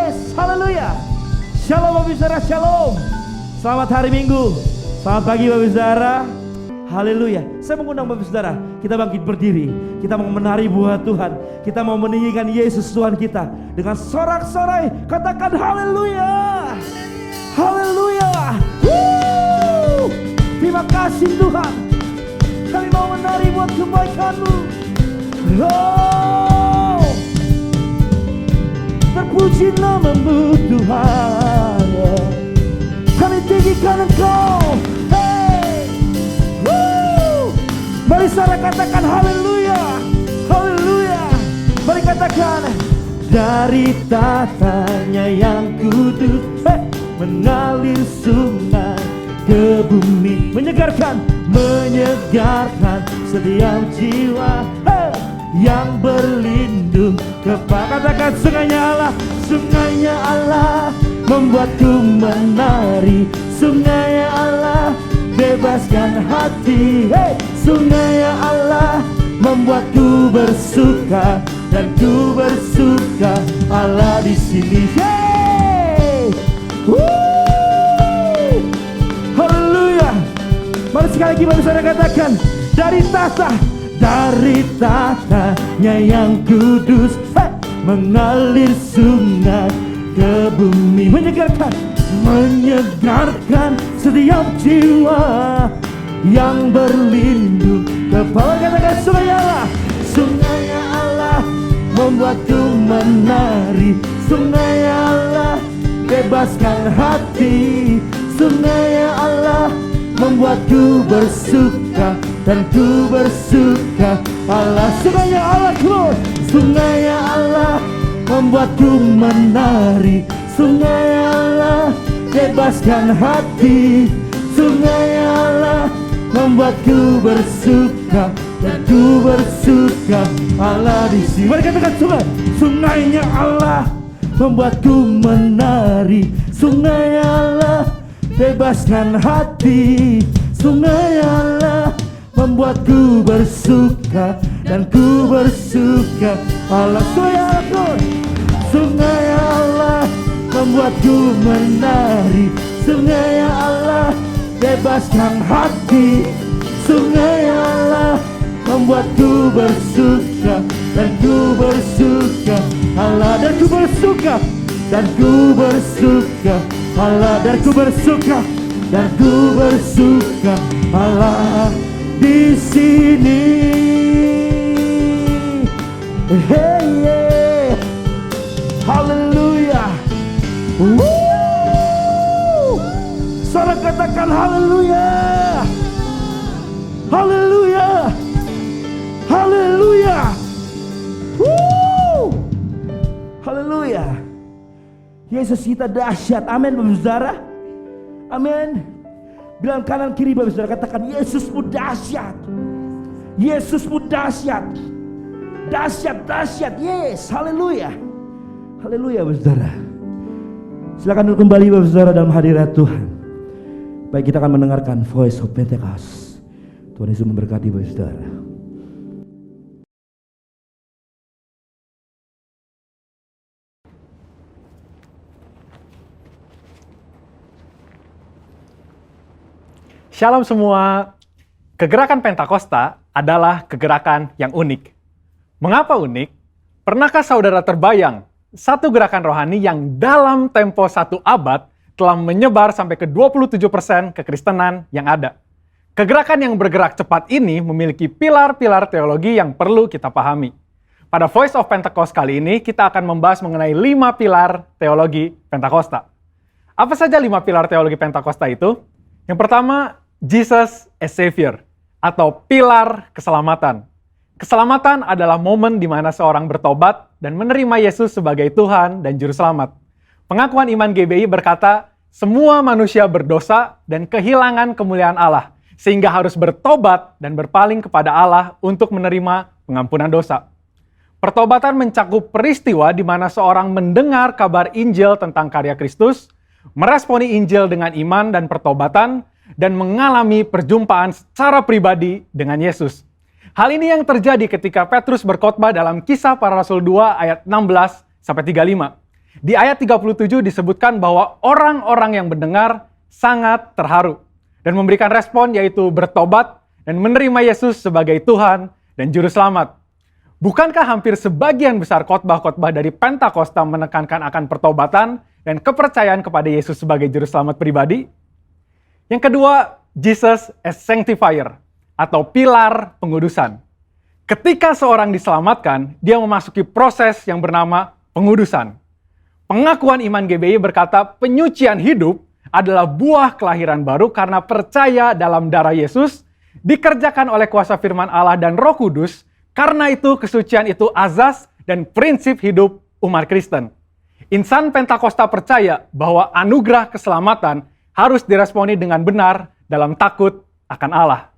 Yes, haleluya. Shalom Bapak Saudara, shalom. Selamat hari Minggu. Selamat pagi Bapak Saudara. Haleluya. Saya mengundang Bapak Saudara, kita bangkit berdiri. Kita mau menari buat Tuhan. Kita mau meninggikan Yesus Tuhan kita dengan sorak-sorai. Katakan haleluya. Haleluya. Woo! Terima kasih Tuhan. Kami mau menari buat kebaikan-Mu. Oh, terpuji nama-Mu Tuhan. Kami tinggikan Engkau. Hey, woo! Mari saudara katakan haleluya, haleluya. Mari katakan dari tatanya yang kudus, hey, mengalir sungai ke bumi, menyegarkan setiap jiwa, hey, yang berlindung kepada. Katakan sungainya Allah, sungainya Allah membuatku menari, sungainya Allah bebaskan hati, hey, sungainya Allah membuatku bersuka dan ku bersuka Allah di sini. Hey, haleluya. Mari sekali lagi baru saya katakan dari tatanya yang kudus, hey, mengalir sungai ke bumi, menyegarkan setiap jiwa yang berlindung kepada. Katakan sungainya Allah, sungainya Allah membuatku menari, sungainya Allah bebaskan hati, sungainya Allah membuatku bersuka dan ku bersuka Allah. Sungainya Allah keluar, sungainya Allah membuatku menari, sungainya Allah bebaskan hati, sungainya Allah membuatku bersuka dan ku bersuka Allah di sini. Mari katakan sungainya Allah membuatku menari, sungainya Allah bebaskan hati, sungainya Allah membuatku bersuka dan ku bersuka Allah. Sungainya Allah membuatku menari, sungainya Allah bebaskan hati, sungainya Allah membuatku bersuka dan ku bersuka Allah, dan ku bersuka dan ku bersuka Allah, dan ku bersuka dan ku bersuka Allah di sini. Hey, yeah. Haleluya. Saudara katakan haleluya. Haleluya. Haleluya. Haleluya. Yesus kita dahsyat. Amin Bapak Saudara. Amin. Bilang kanan kiri Bapak Saudara, katakan Yesusmu dahsyat. Yesusmu dahsyat. Dahsyat, dahsyat. Yes, haleluya. Haleluya Bapak Saudara. Silakan duduk kembali Bapak Saudara dalam hadirat Tuhan. Baik, kita akan mendengarkan Voice of Pentecost. Tuhan Yesus memberkati Bapak Saudara. Shalom semua. Kegerakan Pentakosta adalah kegerakan yang unik. Mengapa unik? Pernahkah saudara terbayang satu gerakan rohani yang dalam tempo 1 abad telah menyebar sampai ke 27% kekristenan yang ada? Kegerakan yang bergerak cepat ini memiliki pilar-pilar teologi yang perlu kita pahami. Pada Voice of Pentecost kali ini, kita akan membahas mengenai 5 pilar teologi Pentakosta. Apa saja 5 pilar teologi Pentakosta itu? Yang pertama, Jesus as Savior, atau pilar keselamatan. Keselamatan adalah momen di mana seorang bertobat dan menerima Yesus sebagai Tuhan dan Juru Selamat. Pengakuan iman GBI berkata, semua manusia berdosa dan kehilangan kemuliaan Allah, sehingga harus bertobat dan berpaling kepada Allah untuk menerima pengampunan dosa. Pertobatan mencakup peristiwa di mana seorang mendengar kabar Injil tentang karya Kristus, meresponi Injil dengan iman dan pertobatan, dan mengalami perjumpaan secara pribadi dengan Yesus. Hal ini yang terjadi ketika Petrus berkhotbah dalam Kisah Para Rasul 2 ayat 16-35. Di ayat 37 disebutkan bahwa orang-orang yang mendengar sangat terharu dan memberikan respon yaitu bertobat dan menerima Yesus sebagai Tuhan dan Juru Selamat. Bukankah hampir sebagian besar khotbah-khotbah dari Pentakosta menekankan akan pertobatan dan kepercayaan kepada Yesus sebagai Juru Selamat pribadi? Yang kedua, Jesus as Sanctifier atau pilar pengudusan. Ketika seorang diselamatkan, dia memasuki proses yang bernama pengudusan. Pengakuan iman GBI berkata penyucian hidup adalah buah kelahiran baru karena percaya dalam darah Yesus, dikerjakan oleh kuasa firman Allah dan Roh Kudus, karena itu kesucian itu azas dan prinsip hidup umat Kristen. Insan Pentakosta percaya bahwa anugerah keselamatan harus diresponi dengan benar dalam takut akan Allah.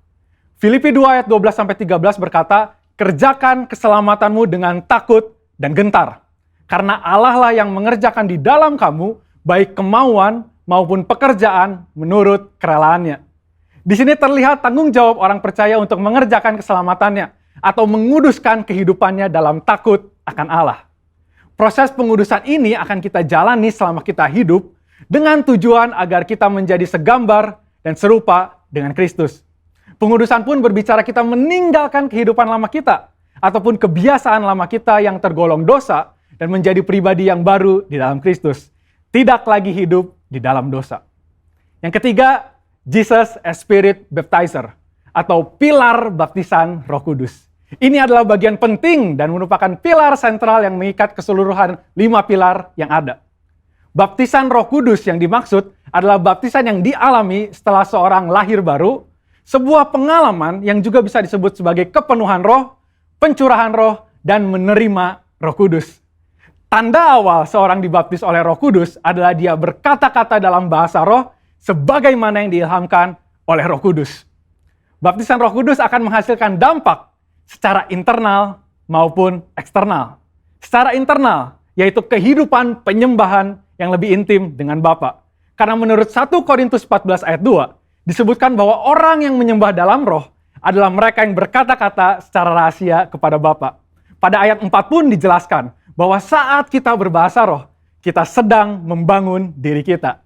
Filipi 2 ayat 12-13 berkata, kerjakan keselamatanmu dengan takut dan gentar. Karena Allah lah yang mengerjakan di dalam kamu, baik kemauan maupun pekerjaan menurut kerelaannya. Di sini terlihat tanggung jawab orang percaya untuk mengerjakan keselamatannya, atau menguduskan kehidupannya dalam takut akan Allah. Proses pengudusan ini akan kita jalani selama kita hidup, dengan tujuan agar kita menjadi segambar dan serupa dengan Kristus. Pengudusan pun berbicara kita meninggalkan kehidupan lama kita, ataupun kebiasaan lama kita yang tergolong dosa, dan menjadi pribadi yang baru di dalam Kristus. Tidak lagi hidup di dalam dosa. Yang ketiga, Jesus as Spirit Baptizer, atau pilar baptisan Roh Kudus. Ini adalah bagian penting dan merupakan pilar sentral yang mengikat keseluruhan 5 pilar yang ada. Baptisan Roh Kudus yang dimaksud adalah baptisan yang dialami setelah seorang lahir baru, sebuah pengalaman yang juga bisa disebut sebagai kepenuhan roh, pencurahan roh, dan menerima Roh Kudus. Tanda awal seorang dibaptis oleh Roh Kudus adalah dia berkata-kata dalam bahasa roh sebagaimana yang diilhamkan oleh Roh Kudus. Baptisan Roh Kudus akan menghasilkan dampak secara internal maupun eksternal. Secara internal, yaitu kehidupan penyembahan yang lebih intim dengan Bapa. Karena menurut 1 Korintus 14 ayat 2, disebutkan bahwa orang yang menyembah dalam roh adalah mereka yang berkata-kata secara rahasia kepada Bapa. Pada ayat 4 pun dijelaskan bahwa saat kita berbahasa roh, kita sedang membangun diri kita.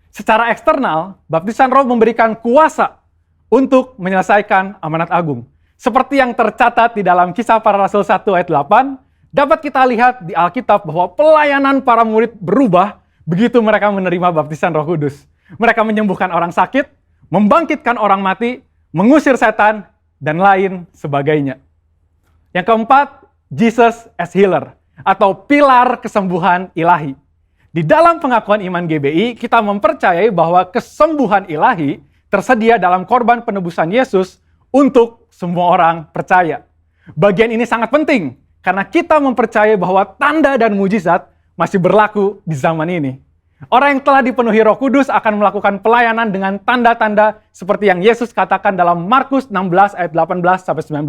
Secara eksternal, baptisan roh memberikan kuasa untuk menyelesaikan amanat agung. Seperti yang tercatat di dalam Kisah Para Rasul 1 ayat 8, dapat kita lihat di Alkitab bahwa pelayanan para murid berubah begitu mereka menerima baptisan Roh Kudus. Mereka menyembuhkan orang sakit, membangkitkan orang mati, mengusir setan, dan lain sebagainya. Yang keempat, Jesus as Healer, atau pilar kesembuhan ilahi. Di dalam pengakuan iman GBI, kita mempercayai bahwa kesembuhan ilahi tersedia dalam korban penebusan Yesus untuk semua orang percaya. Bagian ini sangat penting, karena kita mempercayai bahwa tanda dan mujizat masih berlaku di zaman ini. Orang yang telah dipenuhi Roh Kudus akan melakukan pelayanan dengan tanda-tanda seperti yang Yesus katakan dalam Markus 16 ayat 18-19.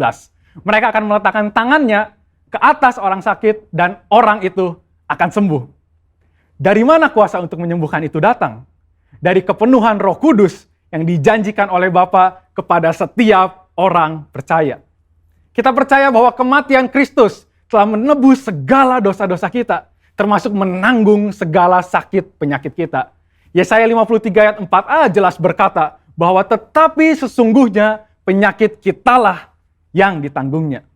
Mereka akan meletakkan tangannya ke atas orang sakit dan orang itu akan sembuh. Dari mana kuasa untuk menyembuhkan itu datang? Dari kepenuhan Roh Kudus yang dijanjikan oleh Bapa kepada setiap orang percaya. Kita percaya bahwa kematian Kristus telah menebus segala dosa-dosa kita, termasuk menanggung segala sakit penyakit kita. Yesaya 53 ayat 4a jelas berkata bahwa tetapi sesungguhnya penyakit kitalah yang ditanggungnya.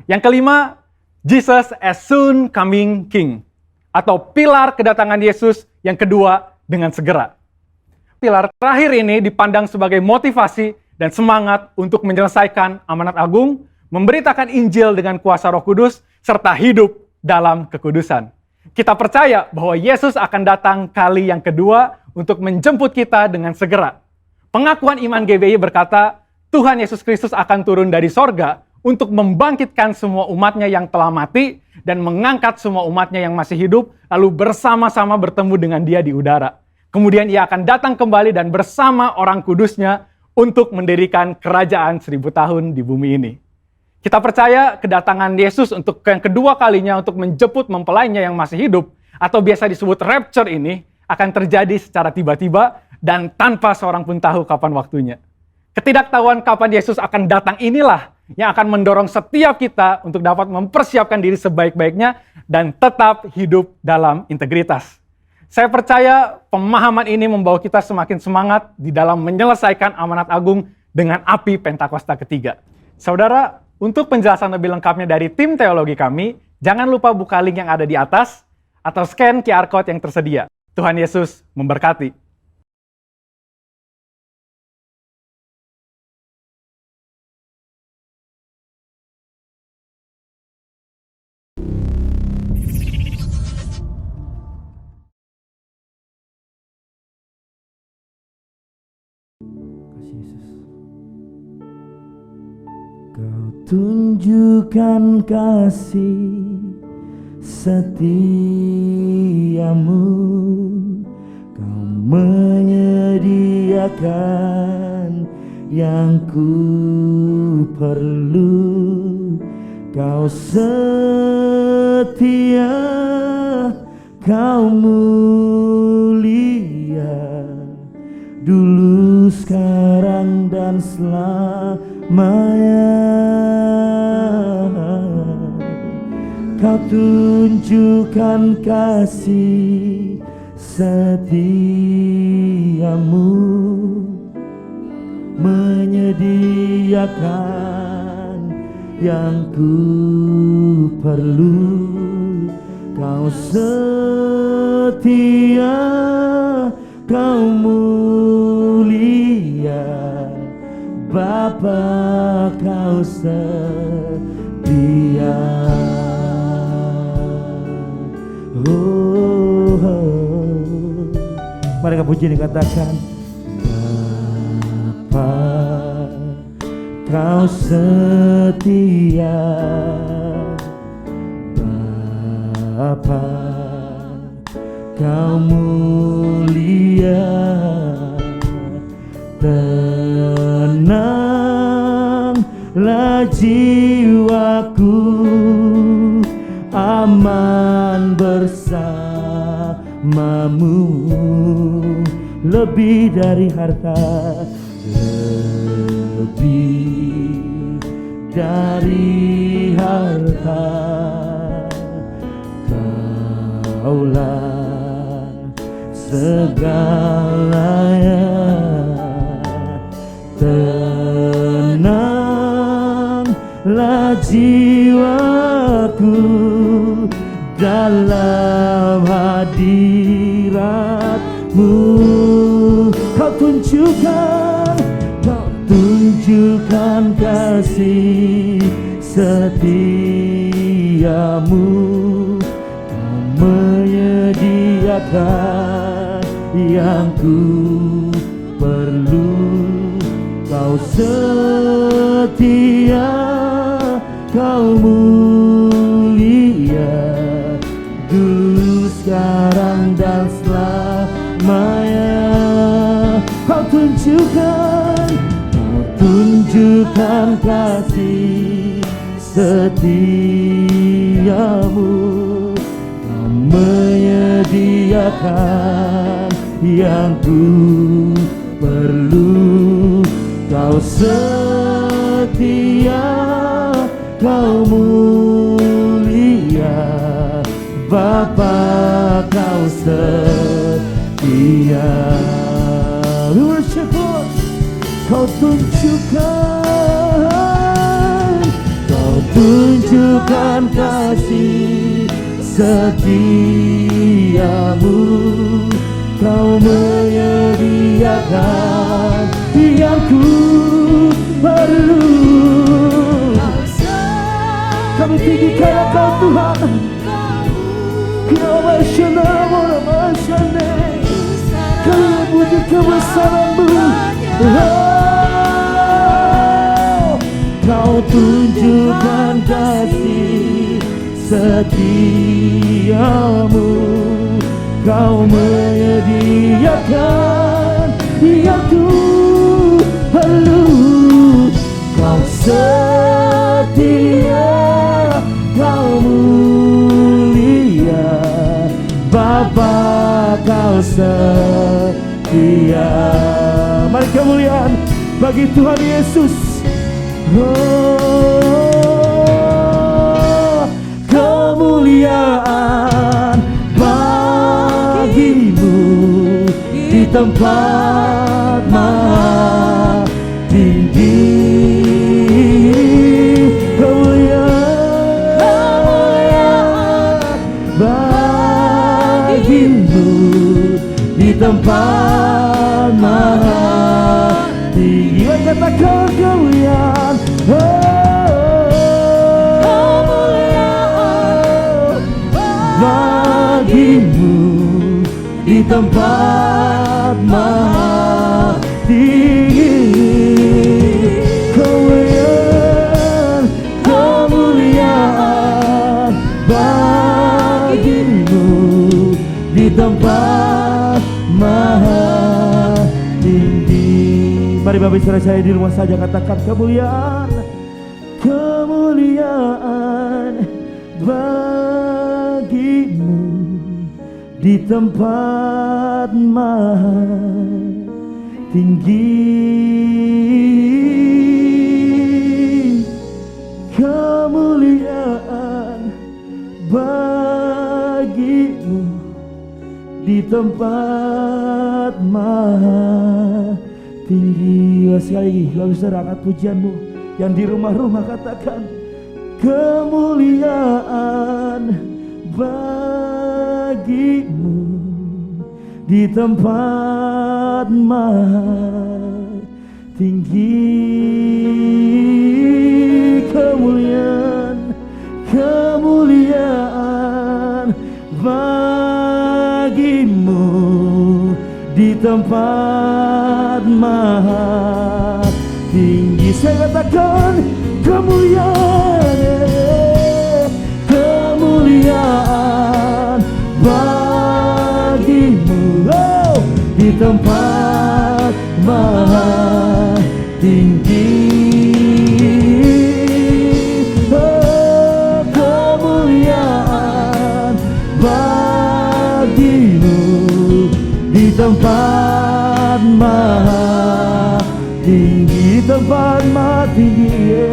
Yang kelima, Jesus as soon coming King, atau pilar kedatangan Yesus yang kedua dengan segera. Pilar terakhir ini dipandang sebagai motivasi dan semangat untuk menyelesaikan amanat agung, memberitakan Injil dengan kuasa Roh Kudus, serta hidup dalam kekudusan. Kita percaya bahwa Yesus akan datang kali yang kedua untuk menjemput kita dengan segera. Pengakuan iman GBI berkata, Tuhan Yesus Kristus akan turun dari sorga untuk membangkitkan semua umatnya yang telah mati dan mengangkat semua umatnya yang masih hidup, lalu bersama-sama bertemu dengan dia di udara. Kemudian ia akan datang kembali dan bersama orang kudusnya untuk mendirikan kerajaan 1000 tahun di bumi ini. Kita percaya kedatangan Yesus untuk yang kedua kalinya untuk menjemput mempelainya yang masih hidup, atau biasa disebut rapture ini, akan terjadi secara tiba-tiba dan tanpa seorang pun tahu kapan waktunya. Ketidaktahuan kapan Yesus akan datang inilah yang akan mendorong setiap kita untuk dapat mempersiapkan diri sebaik-baiknya dan tetap hidup dalam integritas. Saya percaya pemahaman ini membawa kita semakin semangat di dalam menyelesaikan amanat agung dengan api Pentakosta ketiga. Saudara, untuk penjelasan lebih lengkapnya dari tim teologi kami, jangan lupa buka link yang ada di atas atau scan QR Code yang tersedia. Tuhan Yesus memberkati. Kau tunjukkan kasih setiamu, Kau menyediakan yang ku perlu. Kau setia, Kau mulia, dulu, sekarang, dan selamanya. Kau tunjukkan kasih setiamu, menyediakan yang ku perlu. Kau setia, Kau mulia, Bapa, Kau setia. Mari kita puji dan katakan, Bapa, Kau setia, Bapa, Kau mulia, tenanglah jiwaku, aman bersamamu, lebih dari harta, lebih dari harta, Kaulah segalanya. Tenanglah jiwaku dalam hadirat-Mu. Kau tunjukkan kasih setiamu, Kau menyediakan yang ku perlu. Kau setia, Kau mulia, dulu, sekarang, dan selamanya. Kau tunjukkan kasih setiamu, Kau menyediakan yang ku perlu. Kau setia, Kau mulia, Bapa, Kau setia. We worship God. Kau tunjukkan kasih setiamu, Kau menyediakan yang ku perlu. Kami tinggikan Engkau Tuhan, kami puji kebesaran-Mu. Kau tunjukkan kasih setiamu, Kau menyediakan yang ku perlu. Kau setia, Kau mulia, Bapa, Kau setia. Mari kemuliaan bagi Tuhan Yesus. Oh, kemuliaan tempat maha tinggi. Kemuliaan bagimu di tempat maha tinggi. Katakan kemuliaan, kemuliaan bagimu di tempat maha tinggi. Kemuliaan, kemuliaan bagimu di tempat maha tinggi. Mari Bapak Saudara saya di rumah saja katakan kemuliaan, kemuliaan bagimu di tempat maha tinggi. Kemuliaan bagimu di tempat maha tinggi. Sekali lagi lalu saudara angkat pujianmu yang di rumah-rumah katakan kemuliaan bagimu di tempat maha tinggi. Kemuliaan, kemuliaan bagimu di tempat maha tinggi. Saya katakan kemuliaan, kemuliaan bagimu di tempat maha tinggi. Kemuliaan bagimu di tempat maha tinggi. Tempat maha tinggi,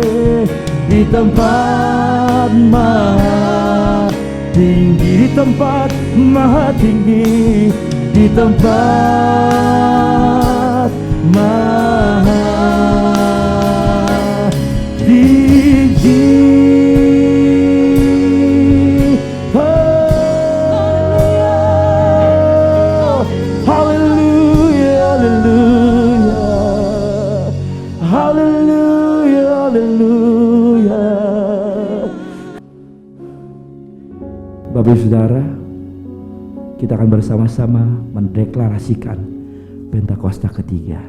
di tempat maha tinggi, di tempat maha tinggi, di tempat maha tinggi. Oh, haleluya, haleluya, haleluya, haleluya. Bapak Ibu Saudara, kita akan bersama-sama mendeklarasikan Pentakosta ketiga.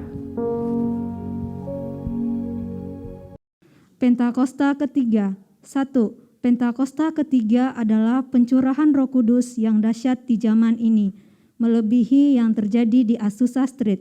Pentakosta ketiga. 1. Pentakosta ketiga adalah pencurahan Roh Kudus yang dahsyat di zaman ini, melebihi yang terjadi di Azusa Street.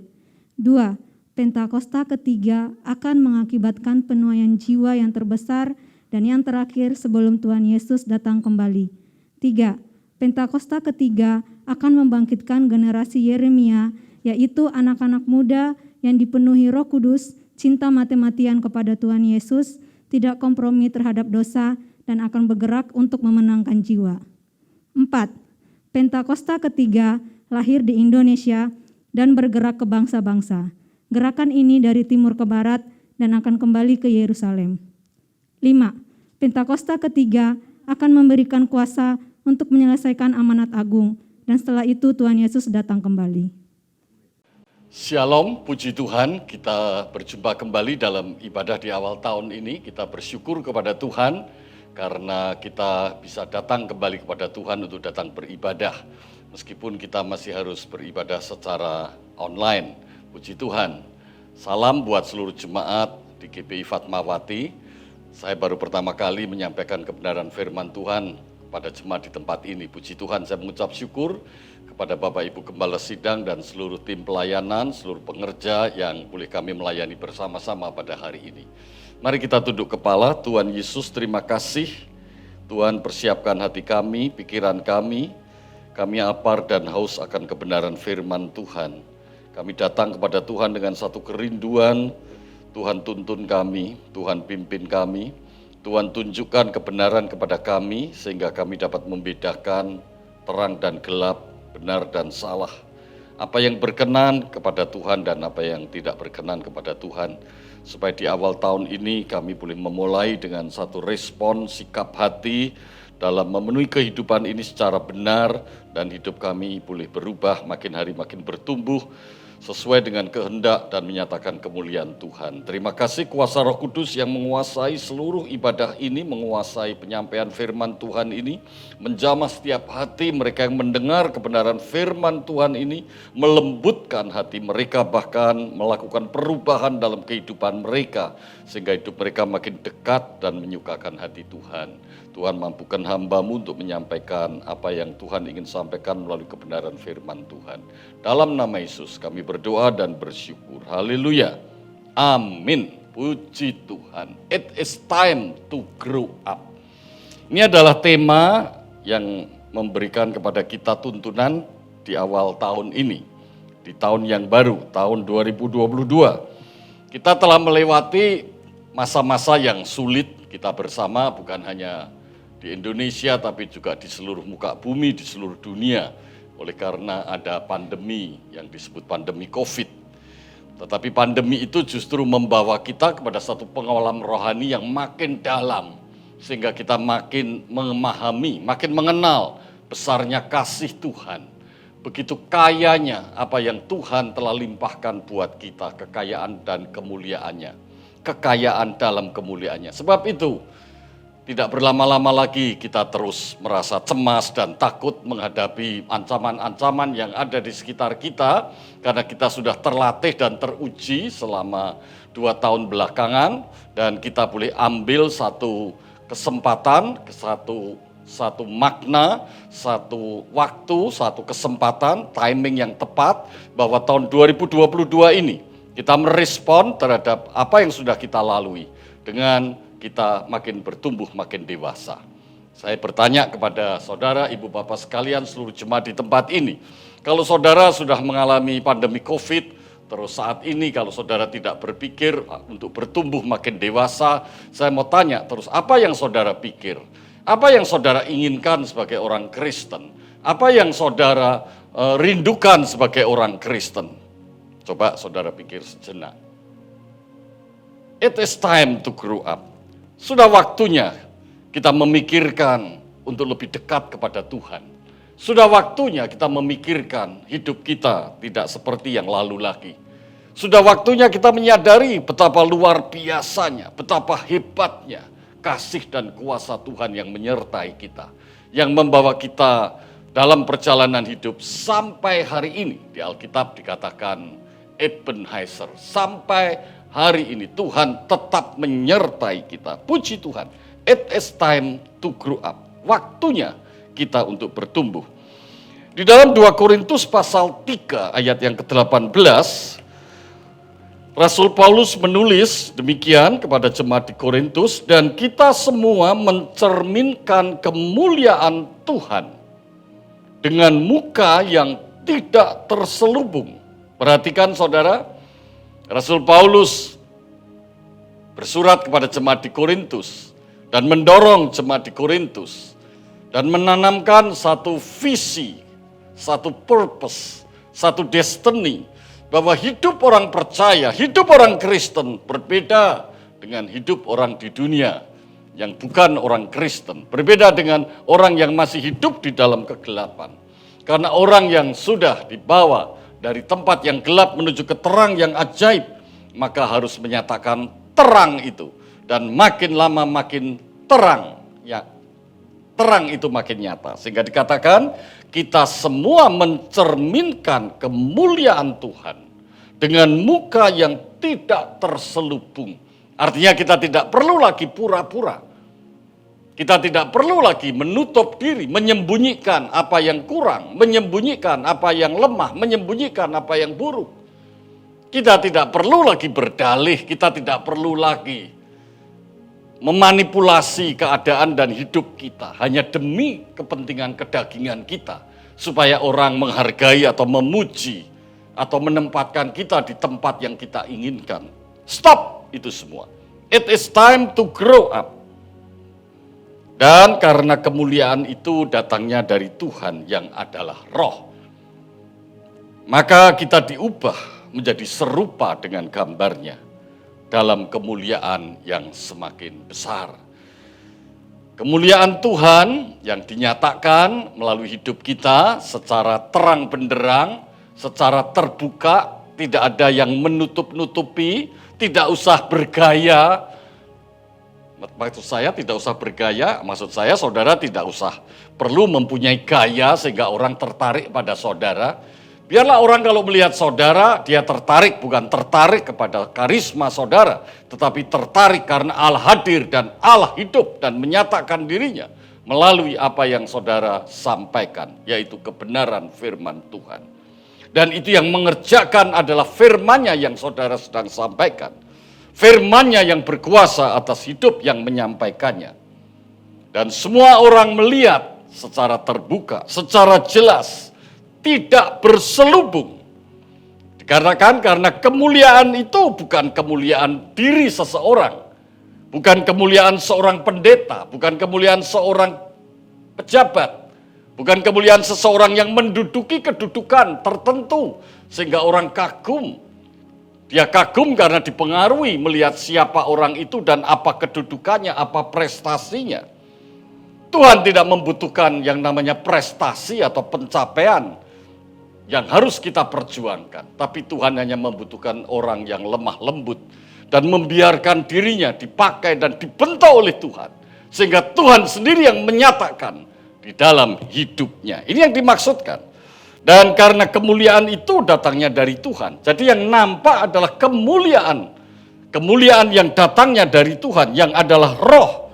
2. Pentakosta ketiga akan mengakibatkan penuaian jiwa yang terbesar dan yang terakhir sebelum Tuhan Yesus datang kembali. 3. Pentakosta ketiga akan membangkitkan generasi Yeremia, yaitu anak-anak muda yang dipenuhi Roh Kudus, cinta mati-matian kepada Tuhan Yesus, tidak kompromi terhadap dosa, dan akan bergerak untuk memenangkan jiwa. 4. Pentakosta ketiga lahir di Indonesia dan bergerak ke bangsa-bangsa. Gerakan ini dari timur ke barat dan akan kembali ke Yerusalem. 5. Pentakosta ketiga akan memberikan kuasa untuk menyelesaikan amanat agung, dan setelah itu Tuhan Yesus datang kembali. Shalom, puji Tuhan, kita berjumpa kembali dalam ibadah di awal tahun ini. Kita bersyukur kepada Tuhan karena kita bisa datang kembali kepada Tuhan untuk datang beribadah. Meskipun kita masih harus beribadah secara online, puji Tuhan. Salam buat seluruh jemaat di GPI Fatmawati. Saya baru pertama kali menyampaikan kebenaran firman Tuhan pada jemaat di tempat ini. Puji Tuhan, saya mengucap syukur kepada Bapak Ibu Gembala Sidang dan seluruh tim pelayanan, seluruh pengerja yang boleh kami melayani bersama-sama pada hari ini. Mari kita tunduk kepala. Tuhan Yesus, terima kasih. Tuhan, persiapkan hati kami, pikiran kami. Kami lapar dan haus akan kebenaran firman Tuhan. Kami datang kepada Tuhan dengan satu kerinduan. Tuhan, tuntun kami, Tuhan pimpin kami. Tuhan, tunjukkan kebenaran kepada kami sehingga kami dapat membedakan terang dan gelap, benar dan salah. apa yang berkenan kepada Tuhan dan apa yang tidak berkenan kepada Tuhan. Supaya di awal tahun ini kami boleh memulai dengan satu respon sikap hati dalam memenuhi kehidupan ini secara benar, dan hidup kami boleh berubah makin hari makin bertumbuh sesuai dengan kehendak dan menyatakan kemuliaan Tuhan. Terima kasih kuasa Roh Kudus yang menguasai seluruh ibadah ini, menguasai penyampaian firman Tuhan ini, menjamah setiap hati mereka yang mendengar kebenaran firman Tuhan ini, melembutkan hati mereka, bahkan melakukan perubahan dalam kehidupan mereka, sehingga hidup mereka makin dekat dan menyukakan hati Tuhan. Tuhan, mampukan hamba-Mu untuk menyampaikan apa yang Tuhan ingin sampaikan melalui kebenaran firman Tuhan. Dalam nama Yesus kami berdoa dan bersyukur. Haleluya. Amin. Puji Tuhan. It is time to grow up. Ini adalah tema yang memberikan kepada kita tuntunan di awal tahun ini. Di tahun yang baru, tahun 2022. Kita telah melewati masa-masa yang sulit kita bersama, bukan hanya di Indonesia tapi juga di seluruh muka bumi, di seluruh dunia, oleh karena ada pandemi yang disebut pandemi COVID. Tetapi pandemi itu justru membawa kita kepada satu pengalaman rohani yang makin dalam, sehingga kita makin memahami, makin mengenal besarnya kasih Tuhan. Begitu kayanya apa yang Tuhan telah limpahkan buat kita, kekayaan dan kemuliaannya, kekayaan dalam kemuliaannya. Sebab itu, tidak berlama-lama lagi kita terus merasa cemas dan takut menghadapi ancaman-ancaman yang ada di sekitar kita, karena kita sudah terlatih dan teruji selama 2 tahun belakangan, dan kita boleh ambil satu kesempatan, satu makna, satu waktu, satu kesempatan, timing yang tepat, bahwa tahun 2022 ini kita merespon terhadap apa yang sudah kita lalui dengan kita makin bertumbuh, makin dewasa. Saya bertanya kepada saudara, ibu bapak sekalian, seluruh jemaat di tempat ini, kalau saudara sudah mengalami pandemi COVID, terus saat ini kalau saudara tidak berpikir untuk bertumbuh makin dewasa, saya mau tanya terus, apa yang saudara pikir? Apa yang saudara inginkan sebagai orang Kristen? Apa yang saudara rindukan sebagai orang Kristen? Coba saudara pikir sejenak. It is time to grow up. Sudah waktunya kita memikirkan untuk lebih dekat kepada Tuhan. Sudah waktunya kita memikirkan hidup kita tidak seperti yang lalu lagi. Sudah waktunya kita menyadari betapa luar biasanya, betapa hebatnya kasih dan kuasa Tuhan yang menyertai kita, yang membawa kita dalam perjalanan hidup sampai hari ini. Di Alkitab dikatakan Ebenezer, sampai hari ini Tuhan tetap menyertai kita. Puji Tuhan. It is time to grow up. Waktunya kita untuk bertumbuh. Di dalam 2 Korintus pasal 3 ayat yang ke-18, Rasul Paulus menulis demikian kepada jemaat di Korintus, dan kita semua mencerminkan kemuliaan Tuhan dengan muka yang tidak terselubung. Perhatikan saudara, Rasul Paulus bersurat kepada jemaat di Korintus dan mendorong jemaat di Korintus dan menanamkan satu visi, satu purpose, satu destiny, bahwa hidup orang percaya, hidup orang Kristen berbeda dengan hidup orang di dunia yang bukan orang Kristen, berbeda dengan orang yang masih hidup di dalam kegelapan. Karena orang yang sudah dibawa dari tempat yang gelap menuju ke terang yang ajaib, maka harus menyatakan terang itu. Dan makin lama makin terang, ya, terang itu makin nyata. Sehingga dikatakan kita semua mencerminkan kemuliaan Tuhan dengan muka yang tidak terselubung. Artinya kita tidak perlu lagi pura-pura. Kita tidak perlu lagi menutup diri, menyembunyikan apa yang kurang, menyembunyikan apa yang lemah, menyembunyikan apa yang buruk. Kita tidak perlu lagi berdalih, kita tidak perlu lagi memanipulasi keadaan dan hidup kita hanya demi kepentingan kedagingan kita, supaya orang menghargai atau memuji atau menempatkan kita di tempat yang kita inginkan. Stop itu semua. It is time to grow up. Dan karena kemuliaan itu datangnya dari Tuhan yang adalah roh. maka kita diubah menjadi serupa dengan gambarnya dalam kemuliaan yang semakin besar. Kemuliaan Tuhan yang dinyatakan melalui hidup kita secara terang benderang, secara terbuka, tidak ada yang menutup-nutupi, tidak usah bergaya. Maksud saya tidak usah bergaya, maksud saya saudara tidak usah perlu mempunyai gaya sehingga orang tertarik pada saudara. Biarlah orang kalau melihat saudara, dia tertarik, bukan tertarik kepada karisma saudara, tetapi tertarik karena Allah hadir dan Allah hidup dan menyatakan dirinya melalui apa yang saudara sampaikan, yaitu kebenaran firman Tuhan. Dan itu yang mengerjakan adalah firman-Nya yang saudara sedang sampaikan. Firman-Nya yang berkuasa atas hidup yang menyampaikannya. Dan semua orang melihat secara terbuka, secara jelas, tidak berselubung. Dikarenakan karena kemuliaan itu bukan kemuliaan diri seseorang, bukan kemuliaan seorang pendeta, bukan kemuliaan seorang pejabat, bukan kemuliaan seseorang yang menduduki kedudukan tertentu sehingga orang kagum. Dia kagum karena dipengaruhi melihat siapa orang itu dan apa kedudukannya, apa prestasinya. Tuhan tidak membutuhkan yang namanya prestasi atau pencapaian yang harus kita perjuangkan. Tapi Tuhan hanya membutuhkan orang yang lemah lembut dan membiarkan dirinya dipakai dan dibentuk oleh Tuhan. Sehingga Tuhan sendiri yang menyatakan di dalam hidupnya. Ini yang dimaksudkan. Dan karena kemuliaan itu datangnya dari Tuhan. Jadi yang nampak adalah kemuliaan. Kemuliaan yang datangnya dari Tuhan, yang adalah roh.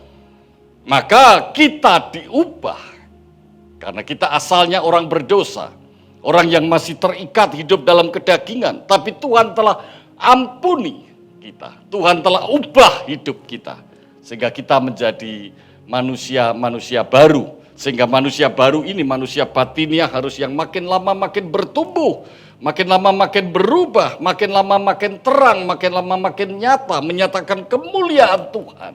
Maka kita diubah. Karena kita asalnya orang berdosa. Orang yang masih terikat hidup dalam kedagingan. Tapi Tuhan telah ampuni kita. Tuhan telah ubah hidup kita. Sehingga kita menjadi manusia baru. Sehingga manusia baru ini, manusia batinnya harus yang makin lama makin bertumbuh, makin lama makin berubah, makin lama makin terang, makin lama makin nyata, menyatakan kemuliaan Tuhan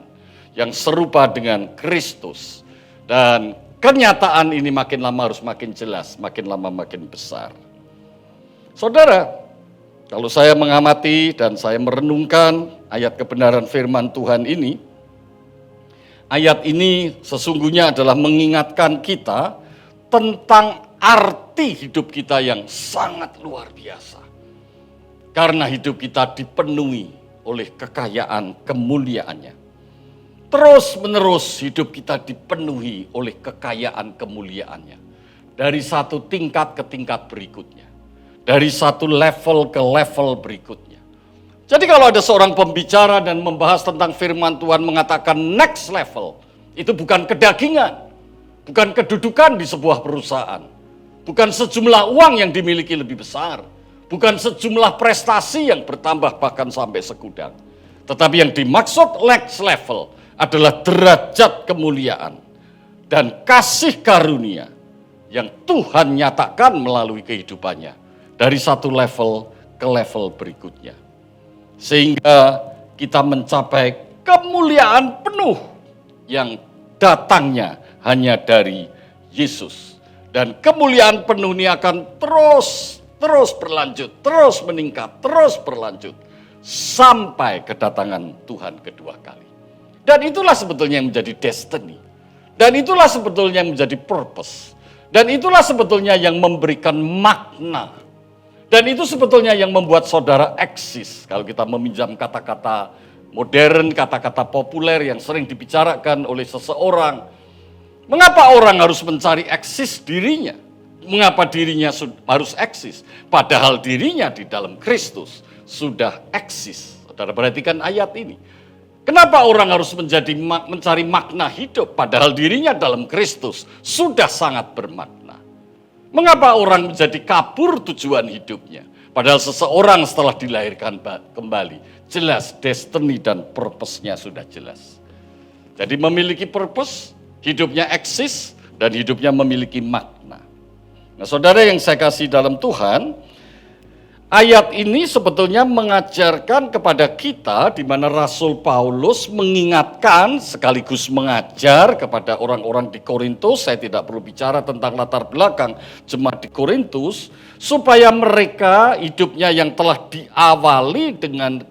yang serupa dengan Kristus. Dan kenyataan ini makin lama harus makin jelas, makin lama makin besar. Saudara, kalau saya mengamati dan saya merenungkan ayat kebenaran firman Tuhan ini, ayat ini sesungguhnya adalah mengingatkan kita tentang arti hidup kita yang sangat luar biasa. Karena hidup kita dipenuhi oleh kekayaan kemuliaannya. Terus menerus hidup kita dipenuhi oleh kekayaan kemuliaannya. Dari satu tingkat ke tingkat berikutnya. Dari satu level ke level berikutnya. Jadi kalau ada seorang pembicara dan membahas tentang firman Tuhan mengatakan next level, itu bukan kedagingan, bukan kedudukan di sebuah perusahaan, bukan sejumlah uang yang dimiliki lebih besar, bukan sejumlah prestasi yang bertambah bahkan sampai segudang. Tetapi yang dimaksud next level adalah derajat kemuliaan dan kasih karunia yang Tuhan nyatakan melalui kehidupannya dari satu level ke level berikutnya. Sehingga kita mencapai kemuliaan penuh yang datangnya hanya dari Yesus. Dan kemuliaan penuh ini akan terus berlanjut, terus meningkat, terus berlanjut. Sampai kedatangan Tuhan kedua kali. Dan itulah sebetulnya yang menjadi destiny. Dan itulah sebetulnya yang menjadi purpose. Dan itulah sebetulnya yang memberikan makna. Dan itu sebetulnya yang membuat saudara eksis. Kalau kita meminjam kata-kata modern, kata-kata populer yang sering dibicarakan oleh seseorang. Mengapa orang harus mencari eksis dirinya? Mengapa dirinya harus eksis? Padahal dirinya di dalam Kristus sudah eksis. Saudara perhatikan ayat ini. Kenapa orang harus mencari makna hidup? Padahal dirinya dalam Kristus sudah sangat bermakna. Mengapa orang menjadi kabur tujuan hidupnya? Padahal seseorang setelah dilahirkan kembali, jelas destiny dan purpose-nya sudah jelas. Jadi memiliki purpose, hidupnya eksis, dan hidupnya memiliki makna. Nah saudara yang saya kasih dalam Tuhan, Ayat ini sebetulnya mengajarkan kepada kita di mana Rasul Paulus mengingatkan sekaligus mengajar kepada orang-orang di Korintus. Saya tidak perlu bicara tentang latar belakang jemaat di Korintus, supaya mereka hidupnya yang telah diawali dengan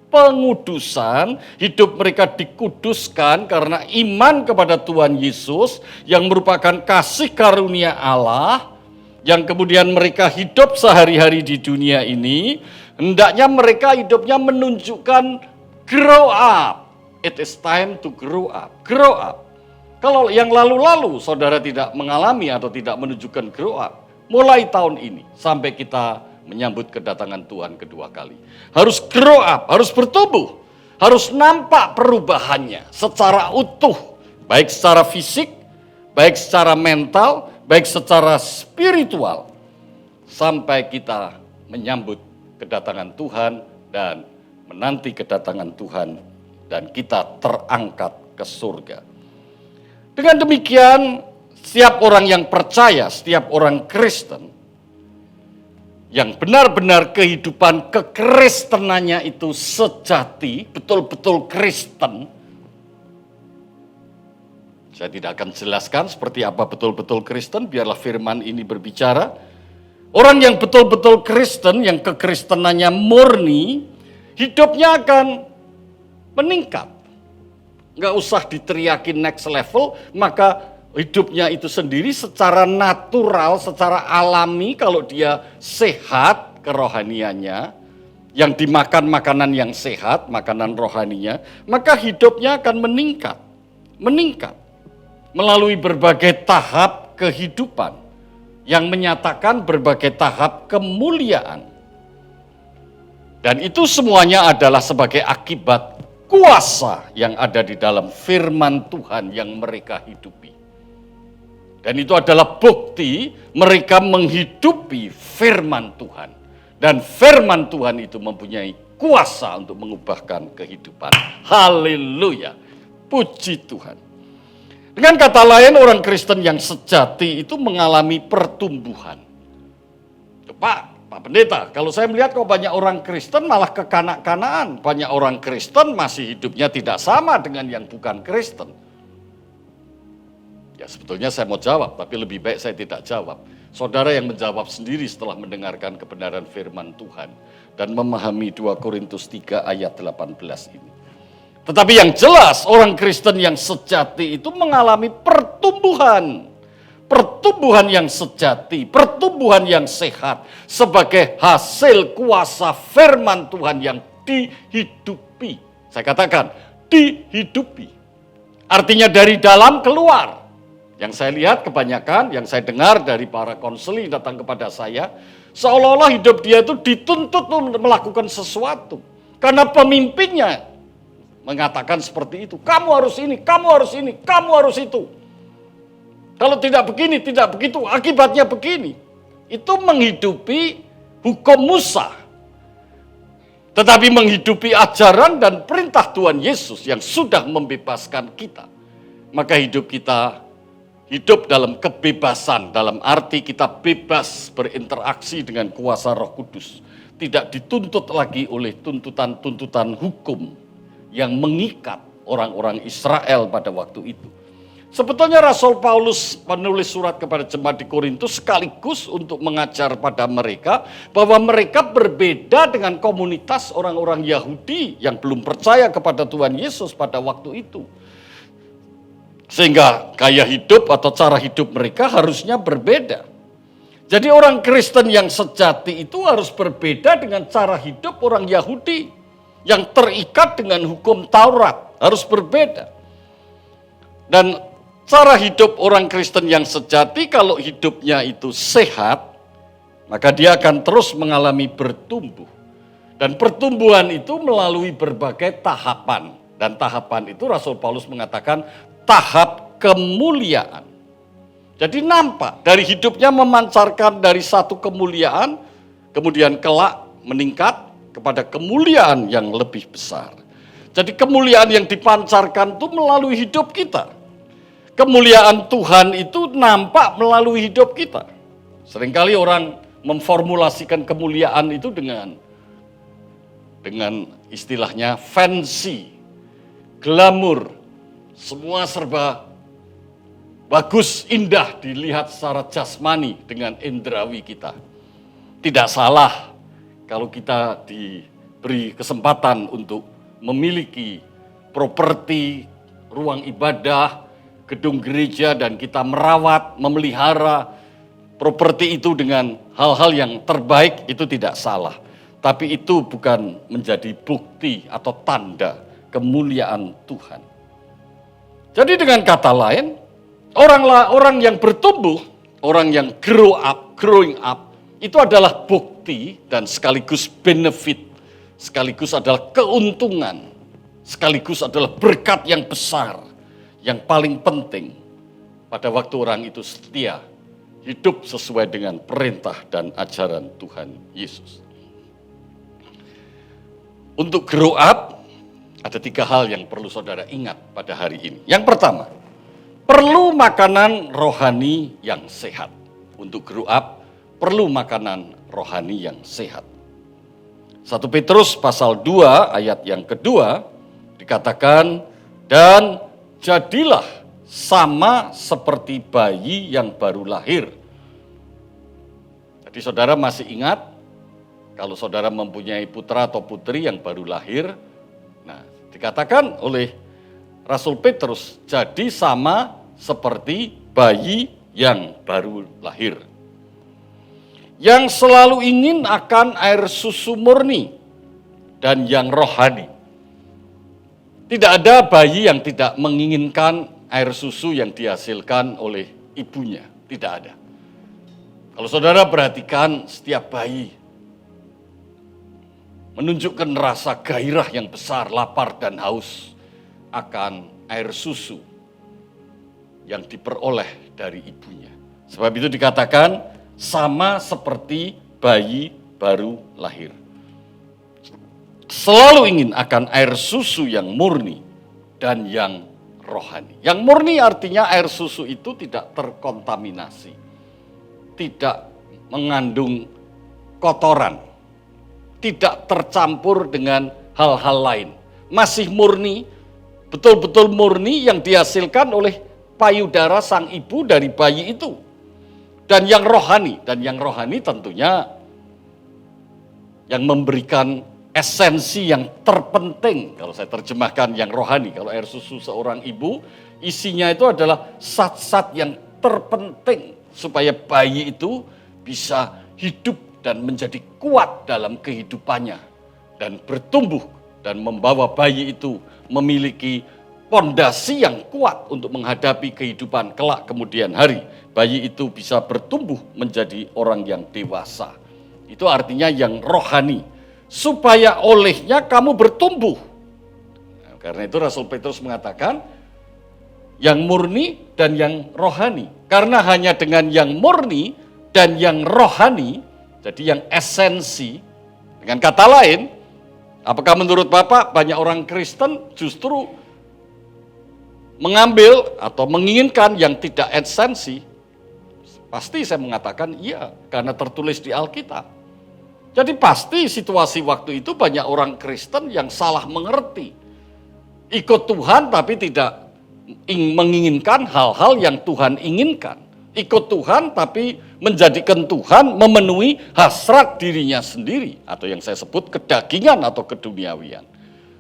pengudusan, hidup mereka dikuduskan karena iman kepada Tuhan Yesus yang merupakan kasih karunia Allah, yang kemudian mereka hidup sehari-hari di dunia ini, hendaknya mereka hidupnya menunjukkan grow up. It is time to grow up. Grow up. Kalau yang lalu-lalu saudara tidak mengalami atau tidak menunjukkan grow up, mulai tahun ini sampai kita menyambut kedatangan Tuhan kedua kali, harus grow up, harus bertumbuh, harus nampak perubahannya secara utuh, baik secara fisik, baik secara mental, baik secara spiritual, sampai kita menyambut kedatangan Tuhan dan menanti kedatangan Tuhan dan kita terangkat ke surga. Dengan demikian, setiap orang yang percaya, setiap orang Kristen yang benar-benar kehidupan kekristenannya itu sejati, betul-betul Kristen. Saya tidak akan jelaskan seperti apa betul-betul Kristen, biarlah firman ini berbicara. Orang yang betul-betul Kristen, yang kekristenannya murni, hidupnya akan meningkat. Nggak usah diteriakin next level, maka hidupnya itu sendiri secara natural, secara alami, kalau dia sehat kerohaniannya, yang dimakan makanan yang sehat, makanan rohaninya, maka hidupnya akan meningkat. Meningkat. Melalui berbagai tahap kehidupan yang menyatakan berbagai tahap kemuliaan. Dan itu semuanya adalah sebagai akibat kuasa yang ada di dalam firman Tuhan yang mereka hidupi. Dan itu adalah bukti mereka menghidupi firman Tuhan. Dan firman Tuhan itu mempunyai kuasa untuk mengubahkan kehidupan. Haleluya. Puji Tuhan. Dengan kata lain, orang Kristen yang sejati itu mengalami pertumbuhan. Pak Pendeta, kalau saya melihat kok banyak orang Kristen malah kekanak-kanaan. Banyak orang Kristen masih hidupnya tidak sama dengan yang bukan Kristen. Ya sebetulnya saya mau jawab, tapi lebih baik saya tidak jawab. Saudara yang menjawab sendiri setelah mendengarkan kebenaran firman Tuhan dan memahami 2 Korintus 3 ayat 18 ini. Tetapi yang jelas orang Kristen yang sejati itu mengalami pertumbuhan. Pertumbuhan yang sejati, pertumbuhan yang sehat sebagai hasil kuasa firman Tuhan yang dihidupi. Saya katakan dihidupi. Artinya dari dalam keluar. Yang saya lihat kebanyakan, yang saya dengar dari para konseling datang kepada saya, seolah-olah hidup dia itu dituntut untuk melakukan sesuatu. Karena pemimpinnya mengatakan seperti itu. Kamu harus ini, kamu harus ini, kamu harus itu. Kalau tidak begini, tidak begitu, akibatnya begini. Itu menghidupi hukum Musa. Tetapi menghidupi ajaran dan perintah Tuhan Yesus yang sudah membebaskan kita. Maka hidup kita hidup dalam kebebasan, dalam arti kita bebas berinteraksi dengan kuasa Roh Kudus. Tidak dituntut lagi oleh tuntutan-tuntutan hukum yang mengikat orang-orang Israel pada waktu itu. Sebetulnya Rasul Paulus menulis surat kepada jemaat di Korintus sekaligus untuk mengajar pada mereka bahwa mereka berbeda dengan komunitas orang-orang Yahudi yang belum percaya kepada Tuhan Yesus pada waktu itu. Sehingga gaya hidup atau cara hidup mereka harusnya berbeda. Jadi orang Kristen yang sejati itu harus berbeda dengan cara hidup orang Yahudi yang terikat dengan hukum Taurat, harus berbeda. Dan cara hidup orang Kristen yang sejati kalau hidupnya itu sehat, maka dia akan terus mengalami bertumbuh. Dan pertumbuhan itu melalui berbagai tahapan. Dan tahapan itu Rasul Paulus mengatakan tahap kemuliaan. Jadi nampak dari hidupnya memancarkan dari satu kemuliaan, kemudian kelak meningkat kepada kemuliaan yang lebih besar. Jadi kemuliaan yang dipancarkan itu melalui hidup kita. Kemuliaan Tuhan itu nampak melalui hidup kita. Seringkali orang memformulasikan kemuliaan itu dengan istilahnya fancy, glamor, semua serba bagus, indah dilihat secara jasmani dengan indrawi kita. Tidak salah kalau kita diberi kesempatan untuk memiliki properti, ruang ibadah, gedung gereja, dan kita merawat, memelihara properti itu dengan hal-hal yang terbaik, itu tidak salah. Tapi itu bukan menjadi bukti atau tanda kemuliaan Tuhan. Jadi dengan kata lain, orang yang bertumbuh, orang yang growing up, itu adalah bukti dan sekaligus benefit, sekaligus adalah keuntungan, sekaligus adalah berkat yang besar, yang paling penting pada waktu orang itu setia, hidup sesuai dengan perintah dan ajaran Tuhan Yesus. Untuk grow up, ada 3 hal yang perlu saudara ingat pada hari ini. Yang pertama, perlu makanan rohani yang sehat. Untuk grow up, perlu makanan rohani yang sehat. 1 Petrus pasal 2 ayat yang kedua dikatakan, dan jadilah sama seperti bayi yang baru lahir. Jadi saudara masih ingat, kalau saudara mempunyai putra atau putri yang baru lahir, nah dikatakan oleh Rasul Petrus, jadi sama seperti bayi yang baru lahir. Yang selalu ingin akan air susu murni dan yang rohani. Tidak ada bayi yang tidak menginginkan air susu yang dihasilkan oleh ibunya. Tidak ada. Kalau saudara perhatikan, setiap bayi menunjukkan rasa gairah yang besar, lapar dan haus akan air susu yang diperoleh dari ibunya. Sebab itu dikatakan sama seperti bayi baru lahir. Selalu ingin akan air susu yang murni dan yang rohani. Yang murni artinya air susu itu tidak terkontaminasi, tidak mengandung kotoran, tidak tercampur dengan hal-hal lain. Masih murni, betul-betul murni yang dihasilkan oleh payudara sang ibu dari bayi itu. Dan yang rohani tentunya yang memberikan esensi yang terpenting. Kalau saya terjemahkan yang rohani, kalau air susu seorang ibu, isinya itu adalah zat-zat yang terpenting supaya bayi itu bisa hidup dan menjadi kuat dalam kehidupannya dan bertumbuh dan membawa bayi itu memiliki pondasi yang kuat untuk menghadapi kehidupan kelak kemudian hari. Bayi itu bisa bertumbuh menjadi orang yang dewasa. Itu artinya yang rohani, supaya olehnya kamu bertumbuh. Nah, karena itu Rasul Petrus mengatakan yang murni dan yang rohani. Karena hanya dengan yang murni dan yang rohani, jadi yang esensi, dengan kata lain, apakah menurut Bapak banyak orang Kristen justru mengambil atau menginginkan yang tidak esensi? Pasti saya mengatakan iya, karena tertulis di Alkitab. Jadi pasti situasi waktu itu banyak orang Kristen yang salah mengerti. Ikut Tuhan tapi tidak menginginkan hal-hal yang Tuhan inginkan. Ikut Tuhan tapi menjadikan Tuhan memenuhi hasrat dirinya sendiri, atau yang saya sebut kedagingan atau keduniawian.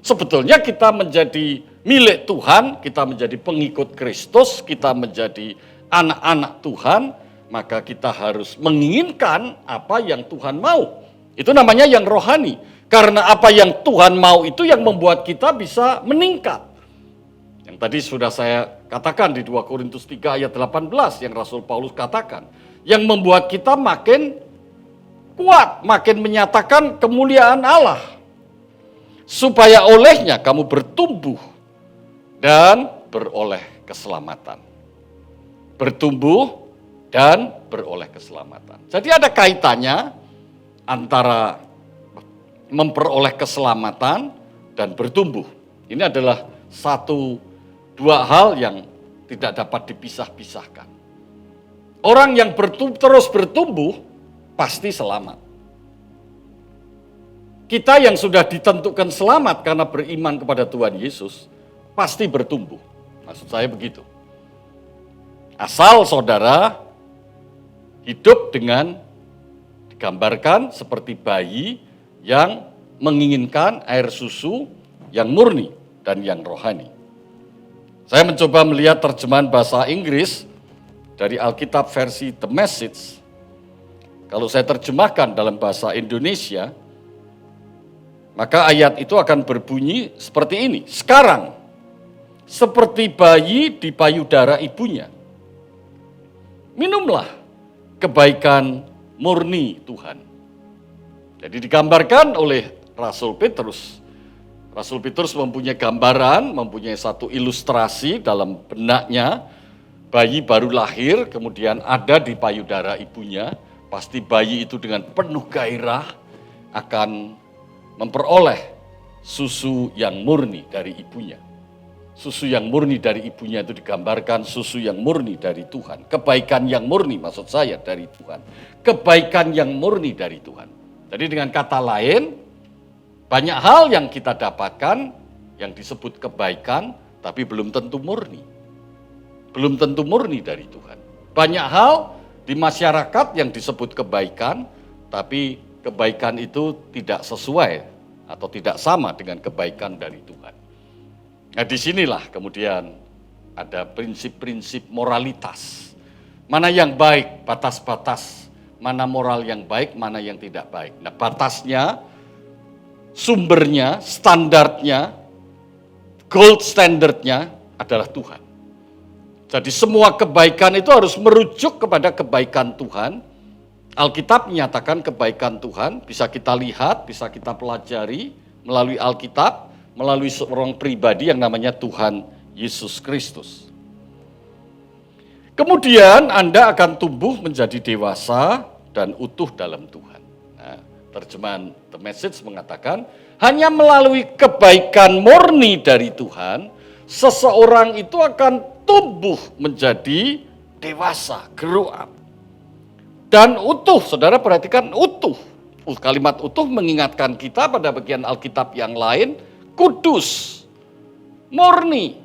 Sebetulnya kita menjadi milik Tuhan, kita menjadi pengikut Kristus, kita menjadi anak-anak Tuhan, maka kita harus menginginkan apa yang Tuhan mau. Itu namanya yang rohani. Karena apa yang Tuhan mau itu yang membuat kita bisa meningkat. Yang tadi sudah saya katakan di 2 Korintus 3 ayat 18 yang Rasul Paulus katakan. Yang membuat kita makin kuat, makin menyatakan kemuliaan Allah. Supaya olehnya kamu bertumbuh dan beroleh keselamatan. Bertumbuh dan beroleh keselamatan. Jadi ada kaitannya antara memperoleh keselamatan dan bertumbuh. Ini adalah dua hal yang tidak dapat dipisah-pisahkan. Orang yang terus bertumbuh pasti selamat. Kita yang sudah ditentukan selamat karena beriman kepada Tuhan Yesus, pasti bertumbuh. Maksud saya begitu. Asal saudara hidup dengan digambarkan seperti bayi yang menginginkan air susu yang murni dan yang rohani. Saya mencoba melihat terjemahan bahasa Inggris dari Alkitab versi The Message. Kalau saya terjemahkan dalam bahasa Indonesia, maka ayat itu akan berbunyi seperti ini. Sekarang, seperti bayi di payudara ibunya, minumlah kebaikan murni Tuhan. Jadi digambarkan oleh Rasul Petrus. Rasul Petrus mempunyai gambaran, mempunyai satu ilustrasi dalam benaknya. Bayi baru lahir, kemudian ada di payudara ibunya. Pasti bayi itu dengan penuh gairah akan memperoleh susu yang murni dari ibunya. Susu yang murni dari ibunya itu digambarkan susu yang murni dari Tuhan. Kebaikan yang murni maksud saya dari Tuhan. Kebaikan yang murni dari Tuhan. Jadi dengan kata lain, banyak hal yang kita dapatkan yang disebut kebaikan, tapi belum tentu murni. Belum tentu murni dari Tuhan. Banyak hal di masyarakat yang disebut kebaikan, tapi kebaikan itu tidak sesuai atau tidak sama dengan kebaikan dari Tuhan. Nah disinilah kemudian ada prinsip-prinsip moralitas. Mana yang baik, batas-batas, mana moral yang baik, mana yang tidak baik. Nah batasnya, sumbernya, standarnya, gold standardnya adalah Tuhan. Jadi semua kebaikan itu harus merujuk kepada kebaikan Tuhan. Alkitab menyatakan kebaikan Tuhan, bisa kita lihat, bisa kita pelajari melalui Alkitab, melalui seorang pribadi yang namanya Tuhan Yesus Kristus. Kemudian Anda akan tumbuh menjadi dewasa dan utuh dalam Tuhan. Nah, terjemahan The Message mengatakan, hanya melalui kebaikan murni dari Tuhan, seseorang itu akan tumbuh menjadi dewasa, grow up. Dan utuh, saudara perhatikan utuh. Kalimat utuh mengingatkan kita pada bagian Alkitab yang lain, kudus, murni,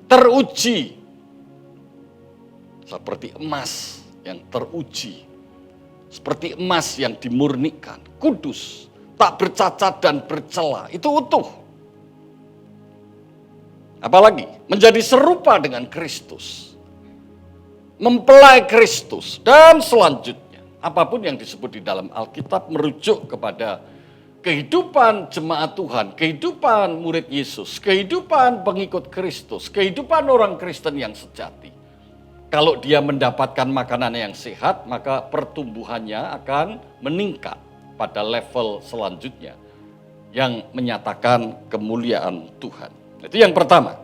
teruji, seperti emas yang teruji, seperti emas yang dimurnikan, kudus, tak bercacat dan bercela, itu utuh. Apalagi menjadi serupa dengan Kristus, mempelai Kristus, dan selanjutnya apapun yang disebut di dalam Alkitab merujuk kepada kehidupan jemaat Tuhan, kehidupan murid Yesus, kehidupan pengikut Kristus, kehidupan orang Kristen yang sejati. Kalau dia mendapatkan makanan yang sehat, maka pertumbuhannya akan meningkat pada level selanjutnya yang menyatakan kemuliaan Tuhan. Itu yang pertama.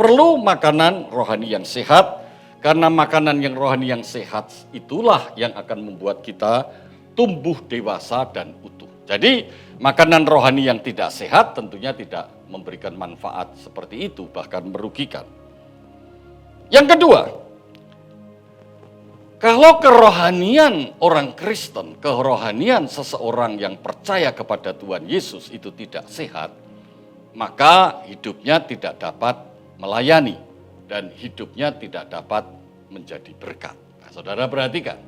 Perlu makanan rohani yang sehat, karena makanan yang rohani yang sehat itulah yang akan membuat kita tumbuh dewasa dan utuh. Jadi makanan rohani yang tidak sehat tentunya tidak memberikan manfaat seperti itu, bahkan merugikan. Yang kedua, kalau kerohanian orang Kristen, kerohanian seseorang yang percaya kepada Tuhan Yesus itu tidak sehat, maka hidupnya tidak dapat melayani dan hidupnya tidak dapat menjadi berkat. Nah, saudara perhatikan,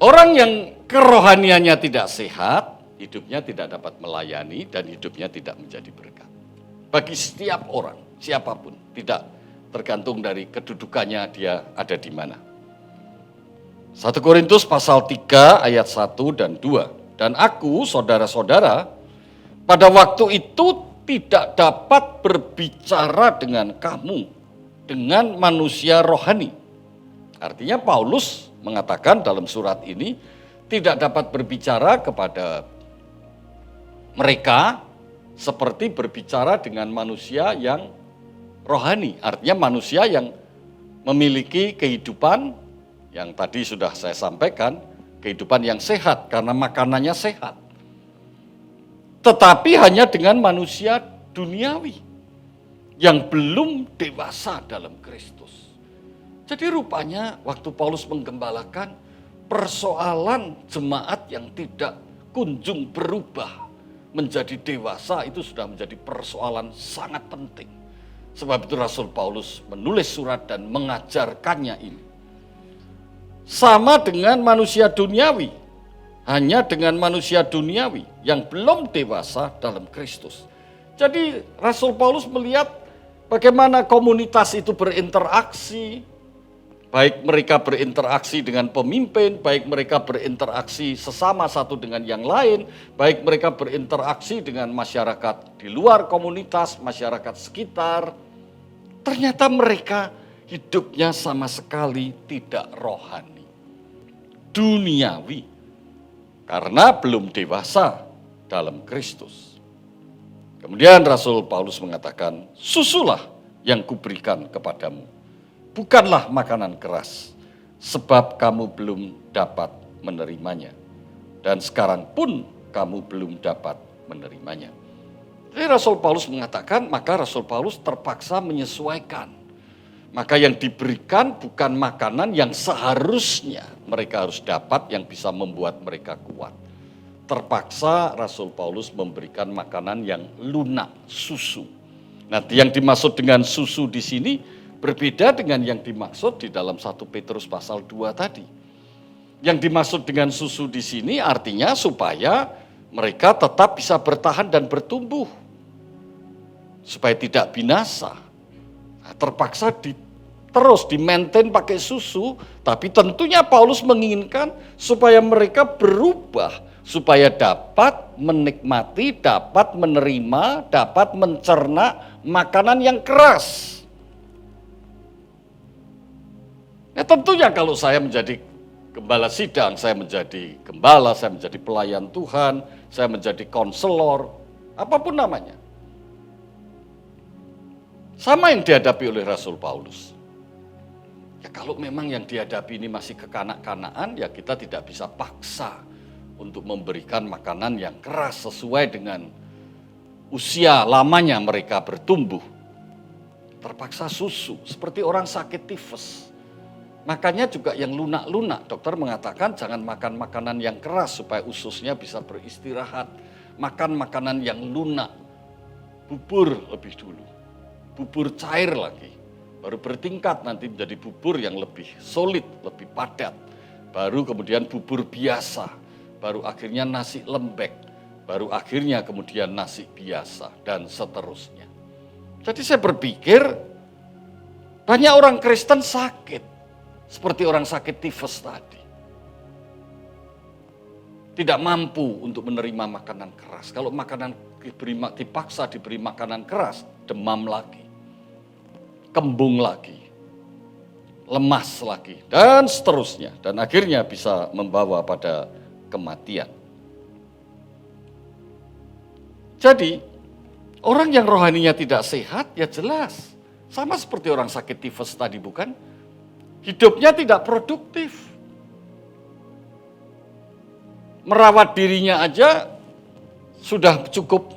orang yang kerohaniannya tidak sehat, hidupnya tidak dapat melayani dan hidupnya tidak menjadi berkat. Bagi setiap orang, siapapun, tidak tergantung dari kedudukannya dia ada di mana. 1 Korintus pasal 3 ayat 1 dan 2. Dan aku, saudara-saudara, pada waktu itu tidak dapat berbicara dengan kamu, dengan manusia rohani. Artinya Paulus mengatakan dalam surat ini, tidak dapat berbicara kepada mereka seperti berbicara dengan manusia yang rohani. Artinya manusia yang memiliki kehidupan yang tadi sudah saya sampaikan, kehidupan yang sehat karena makanannya sehat. Tetapi hanya dengan manusia duniawi yang belum dewasa dalam Kristus. Jadi rupanya waktu Paulus menggembalakan, persoalan jemaat yang tidak kunjung berubah menjadi dewasa itu sudah menjadi persoalan sangat penting. Sebab itu Rasul Paulus menulis surat dan mengajarkannya ini. Sama dengan manusia duniawi, hanya dengan manusia duniawi yang belum dewasa dalam Kristus. Jadi Rasul Paulus melihat bagaimana komunitas itu berinteraksi, baik mereka berinteraksi dengan pemimpin, baik mereka berinteraksi sesama satu dengan yang lain, baik mereka berinteraksi dengan masyarakat di luar komunitas, masyarakat sekitar. Ternyata mereka hidupnya sama sekali tidak rohani, duniawi, karena belum dewasa dalam Kristus. Kemudian Rasul Paulus mengatakan, susulah yang kuberikan kepadamu, bukanlah makanan keras, sebab kamu belum dapat menerimanya. Dan sekarang pun kamu belum dapat menerimanya. Jadi Rasul Paulus mengatakan, maka Rasul Paulus terpaksa menyesuaikan. Maka yang diberikan bukan makanan yang seharusnya mereka harus dapat yang bisa membuat mereka kuat. Terpaksa Rasul Paulus memberikan makanan yang lunak, susu. Nah, yang dimaksud dengan susu di sini berbeda dengan yang dimaksud di dalam 1 Petrus pasal 2 tadi. Yang dimaksud dengan susu di sini artinya supaya mereka tetap bisa bertahan dan bertumbuh. Supaya tidak binasa. Nah, terpaksa terus di-maintain pakai susu, tapi tentunya Paulus menginginkan supaya mereka berubah, supaya dapat menikmati, dapat menerima, dapat mencerna makanan yang keras. Ya tentunya kalau saya menjadi gembala sidang, saya menjadi gembala, saya menjadi pelayan Tuhan, saya menjadi konselor, apapun namanya. Sama yang dihadapi oleh Rasul Paulus. Ya kalau memang yang dihadapi ini masih kekanak-kanaan, ya kita tidak bisa paksa untuk memberikan makanan yang keras sesuai dengan usia lamanya mereka bertumbuh. Terpaksa susu, seperti orang sakit tifus. Makanya juga yang lunak-lunak, dokter mengatakan jangan makan makanan yang keras supaya ususnya bisa beristirahat. Makan makanan yang lunak, bubur lebih dulu, bubur cair lagi. Baru bertingkat nanti menjadi bubur yang lebih solid, lebih padat. Baru kemudian bubur biasa, baru akhirnya nasi lembek, baru akhirnya kemudian nasi biasa, dan seterusnya. Jadi saya berpikir banyak orang Kristen sakit. Seperti orang sakit tifus tadi. Tidak mampu untuk menerima makanan keras. Kalau makanan dipaksa diberi makanan keras, demam lagi. Kembung lagi. Lemas lagi. Dan seterusnya. Dan akhirnya bisa membawa pada kematian. Jadi, orang yang rohaninya tidak sehat, ya jelas. Sama seperti orang sakit tifus tadi, bukan? Hidupnya tidak produktif. Merawat dirinya aja sudah cukup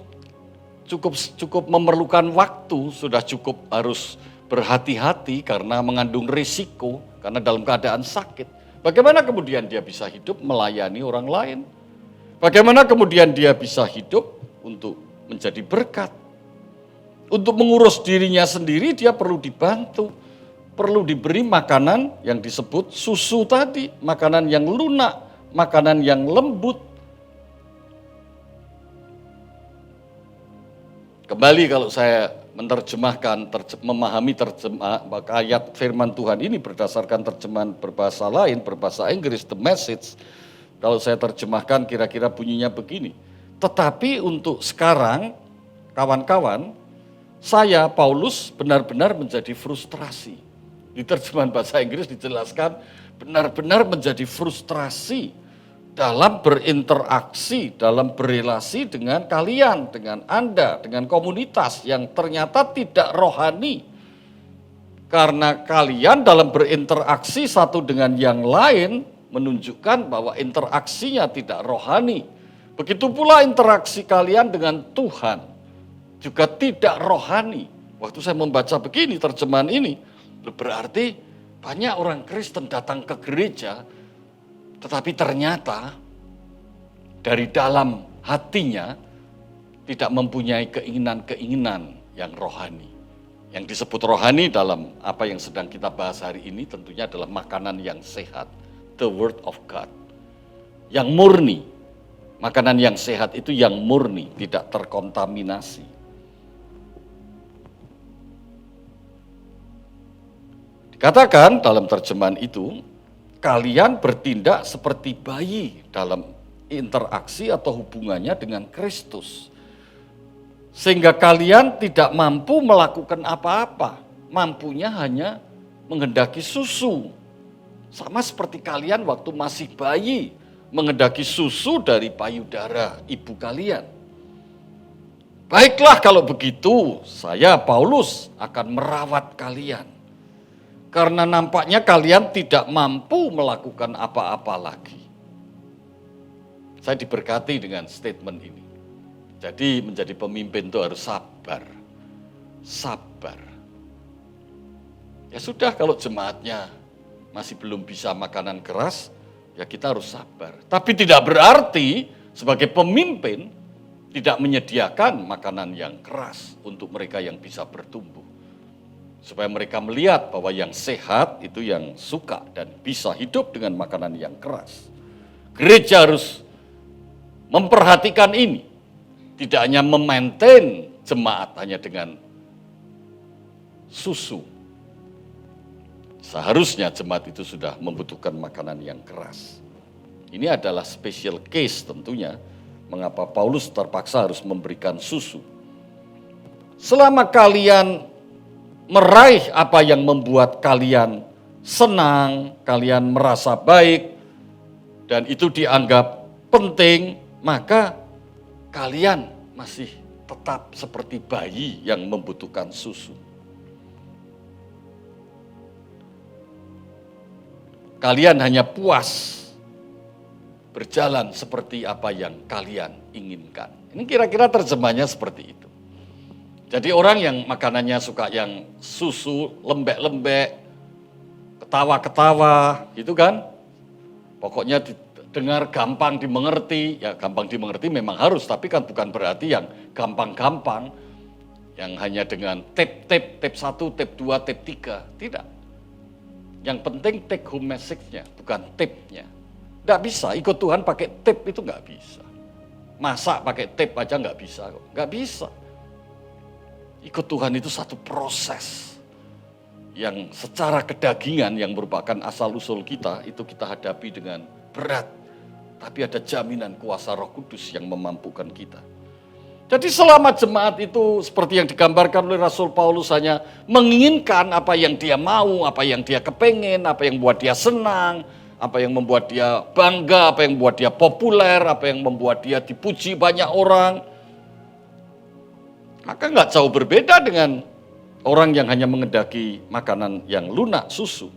memerlukan waktu, sudah cukup harus berhati-hati karena mengandung risiko, karena dalam keadaan sakit. Bagaimana kemudian dia bisa hidup melayani orang lain? Bagaimana kemudian dia bisa hidup untuk menjadi berkat? Untuk mengurus dirinya sendiri dia perlu dibantu. Perlu diberi makanan yang disebut susu tadi, makanan yang lunak, makanan yang lembut. Kembali kalau saya menerjemahkan, memahami ayat firman Tuhan ini berdasarkan terjemahan berbahasa lain, berbahasa Inggris, The Message. Kalau saya terjemahkan kira-kira bunyinya begini. Tetapi untuk sekarang, kawan-kawan, saya, Paulus, benar-benar menjadi frustrasi. Di terjemahan bahasa Inggris dijelaskan benar-benar menjadi frustrasi dalam berinteraksi, dalam berelasi dengan kalian, dengan Anda, dengan komunitas yang ternyata tidak rohani. Karena kalian dalam berinteraksi satu dengan yang lain menunjukkan bahwa interaksinya tidak rohani. Begitu pula interaksi kalian dengan Tuhan juga tidak rohani. Waktu saya membaca begini terjemahan ini, berarti Banyak orang Kristen datang ke gereja, tetapi ternyata dari dalam hatinya tidak mempunyai keinginan-keinginan yang rohani. Yang disebut rohani dalam apa yang sedang kita bahas hari ini tentunya adalah makanan yang sehat, the word of God. Yang murni, makanan yang sehat itu yang murni, tidak terkontaminasi. Dikatakan dalam terjemahan itu, kalian bertindak seperti bayi dalam interaksi atau hubungannya dengan Kristus. Sehingga kalian tidak mampu melakukan apa-apa, mampunya hanya menghendaki susu. Sama seperti kalian waktu masih bayi, menghendaki susu dari payudara ibu kalian. Baiklah kalau begitu, saya Paulus akan merawat kalian. Karena nampaknya kalian tidak mampu melakukan apa-apa lagi. Saya diberkati dengan statement ini. Jadi menjadi pemimpin itu harus sabar. Sabar. Ya sudah, kalau jemaatnya masih belum bisa makanan keras, ya kita harus sabar. Tapi tidak berarti sebagai pemimpin tidak menyediakan makanan yang keras untuk mereka yang bisa bertumbuh. Supaya mereka melihat bahwa yang sehat itu yang suka dan bisa hidup dengan makanan yang keras. Gereja harus memperhatikan ini. Tidak hanya memaintain jemaat hanya dengan susu. Seharusnya jemaat itu sudah membutuhkan makanan yang keras. Ini adalah special case tentunya, mengapa Paulus terpaksa harus memberikan susu. Selama kalian meraih apa yang membuat kalian senang, kalian merasa baik, dan itu dianggap penting, maka kalian masih tetap seperti bayi yang membutuhkan susu. Kalian hanya puas berjalan seperti apa yang kalian inginkan. Ini kira-kira terjemahnya seperti itu. Jadi orang yang makanannya suka yang susu, lembek-lembek, ketawa-ketawa, gitu kan. Pokoknya dengar gampang dimengerti, ya gampang dimengerti memang harus, tapi kan bukan berarti yang gampang-gampang, yang hanya dengan tap 1, tap 2, tap 3, tidak. Yang penting take home message-nya, bukan tap-nya. Nggak bisa, ikut Tuhan pakai tap itu nggak bisa. Masak pakai tap aja nggak bisa kok, nggak bisa. Ikut Tuhan itu satu proses yang secara kedagingan yang merupakan asal-usul kita, itu kita hadapi dengan berat. Tapi ada jaminan kuasa Roh Kudus yang memampukan kita. Jadi selama jemaat itu seperti yang digambarkan oleh Rasul Paulus hanya menginginkan apa yang dia mau, apa yang dia kepengen, apa yang membuat dia senang, apa yang membuat dia bangga, apa yang membuat dia populer, apa yang membuat dia dipuji banyak orang, maka nggak jauh berbeda dengan orang yang hanya mengendaki makanan yang lunak, susu.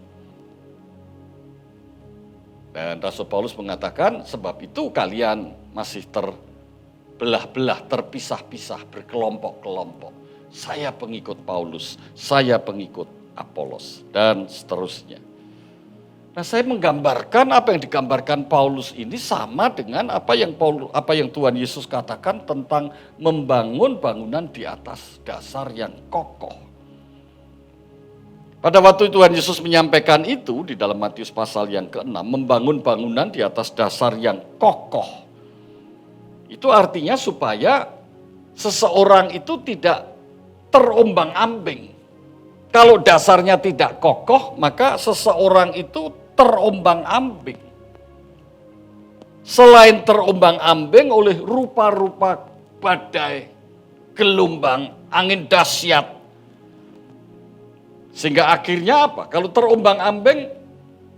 Dan Rasul Paulus mengatakan, sebab itu kalian masih terbelah-belah, terpisah-pisah, berkelompok-kelompok. Saya pengikut Paulus, saya pengikut Apolos, dan seterusnya. Nah, saya menggambarkan apa yang digambarkan Paulus ini sama dengan apa yang Tuhan Yesus katakan tentang membangun bangunan di atas dasar yang kokoh. Pada waktu Tuhan Yesus menyampaikan itu di dalam Matius pasal yang ke-6, membangun bangunan di atas dasar yang kokoh. Itu artinya supaya seseorang itu tidak terombang-ambing. Kalau dasarnya tidak kokoh, maka seseorang itu terombang-ambing. Selain terombang-ambing oleh rupa-rupa badai, gelombang, angin dahsyat. Sehingga akhirnya apa? Kalau terombang-ambing,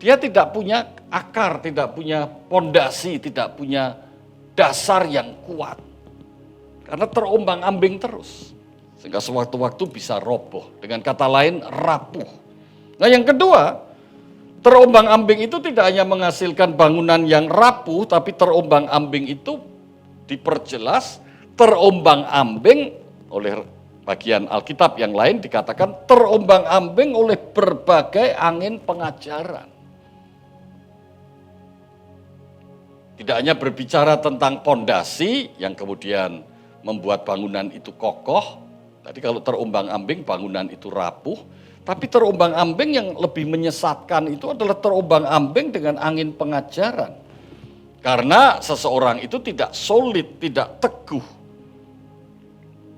dia tidak punya akar, tidak punya pondasi, tidak punya dasar yang kuat. Karena terombang-ambing terus. Sehingga sewaktu-waktu bisa roboh. Dengan kata lain, rapuh. Nah yang kedua, terombang-ambing itu tidak hanya menghasilkan bangunan yang rapuh, tapi terombang-ambing itu diperjelas terombang-ambing oleh bagian Alkitab yang lain dikatakan terombang-ambing oleh berbagai angin pengajaran. Tidak hanya berbicara tentang pondasi yang kemudian membuat bangunan itu kokoh. Tadi kalau terombang-ambing bangunan itu rapuh, tapi terombang-ambing yang lebih menyesatkan itu adalah terombang-ambing dengan angin pengajaran. Karena seseorang itu tidak solid, tidak teguh.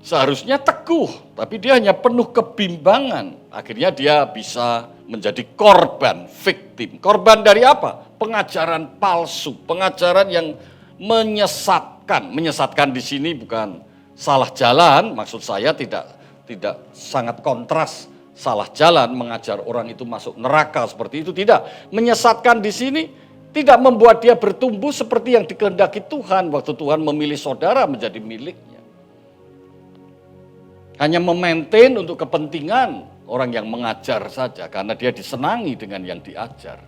Seharusnya teguh, tapi dia hanya penuh kebimbangan. Akhirnya dia bisa menjadi korban, victim. Korban dari apa? Pengajaran palsu, pengajaran yang menyesatkan. Menyesatkan di sini bukan salah jalan, maksud saya tidak sangat kontras salah jalan mengajar orang itu masuk neraka seperti itu, tidak. Menyesatkan di sini tidak membuat dia bertumbuh seperti yang dikehendaki Tuhan waktu Tuhan memilih saudara menjadi miliknya. Hanya memaintain untuk kepentingan orang yang mengajar saja karena dia disenangi dengan yang diajar.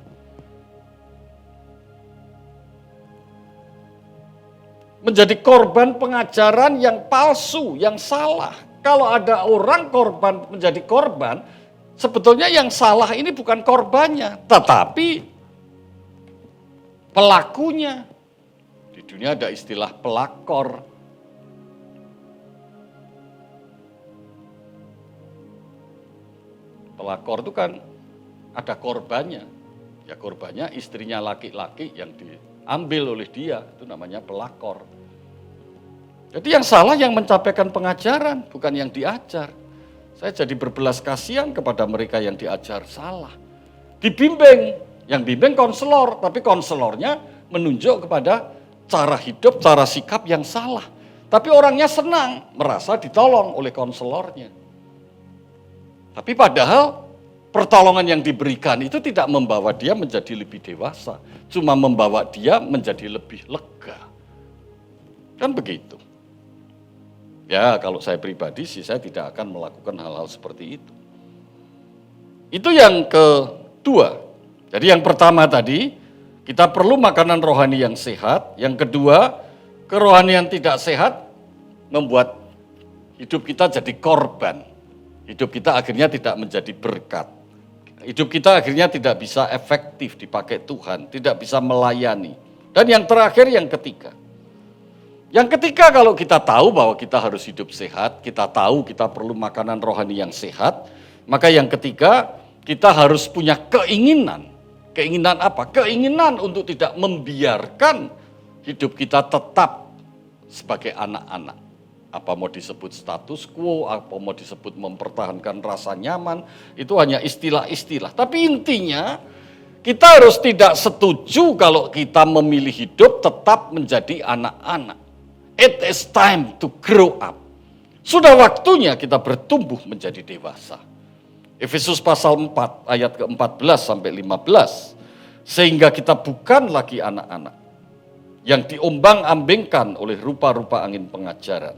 Menjadi korban pengajaran yang palsu, yang salah. Kalau ada orang korban menjadi korban, sebetulnya yang salah ini bukan korbannya, tetapi pelakunya. Di dunia ada istilah pelakor. Pelakor itu kan ada korbannya. Ya korbannya istrinya laki-laki yang diambil oleh dia, itu namanya pelakor. Jadi yang salah yang mencapaikan pengajaran, bukan yang diajar. Saya jadi berbelas kasihan kepada mereka yang diajar salah. Dibimbing, yang bimbing konselor, tapi konselornya menunjuk kepada cara hidup, cara sikap yang salah. Tapi orangnya senang, merasa ditolong oleh konselornya. Tapi padahal pertolongan yang diberikan itu tidak membawa dia menjadi lebih dewasa. Cuma membawa dia menjadi lebih lega. Kan begitu. Ya kalau saya pribadi sih saya tidak akan melakukan hal-hal seperti itu. Itu yang kedua. Jadi yang pertama tadi, kita perlu makanan rohani yang sehat. Yang kedua, kerohanian tidak sehat membuat hidup kita jadi korban. Hidup kita akhirnya tidak menjadi berkat. Hidup kita akhirnya tidak bisa efektif dipakai Tuhan, tidak bisa melayani. Dan yang terakhir, yang ketiga. Yang ketiga kalau kita tahu bahwa kita harus hidup sehat, kita tahu kita perlu makanan rohani yang sehat, maka yang ketiga kita harus punya keinginan. Keinginan apa? Keinginan untuk tidak membiarkan hidup kita tetap sebagai anak-anak. Apa mau disebut status quo, apa mau disebut mempertahankan rasa nyaman, itu hanya istilah-istilah. Tapi intinya kita harus tidak setuju kalau kita memilih hidup tetap menjadi anak-anak. It is time to grow up. Sudah waktunya kita bertumbuh menjadi dewasa. Efesus pasal 4 ayat ke-14 sampai 15. Sehingga kita bukan lagi anak-anak yang diombang-ambingkan oleh rupa-rupa angin pengajaran.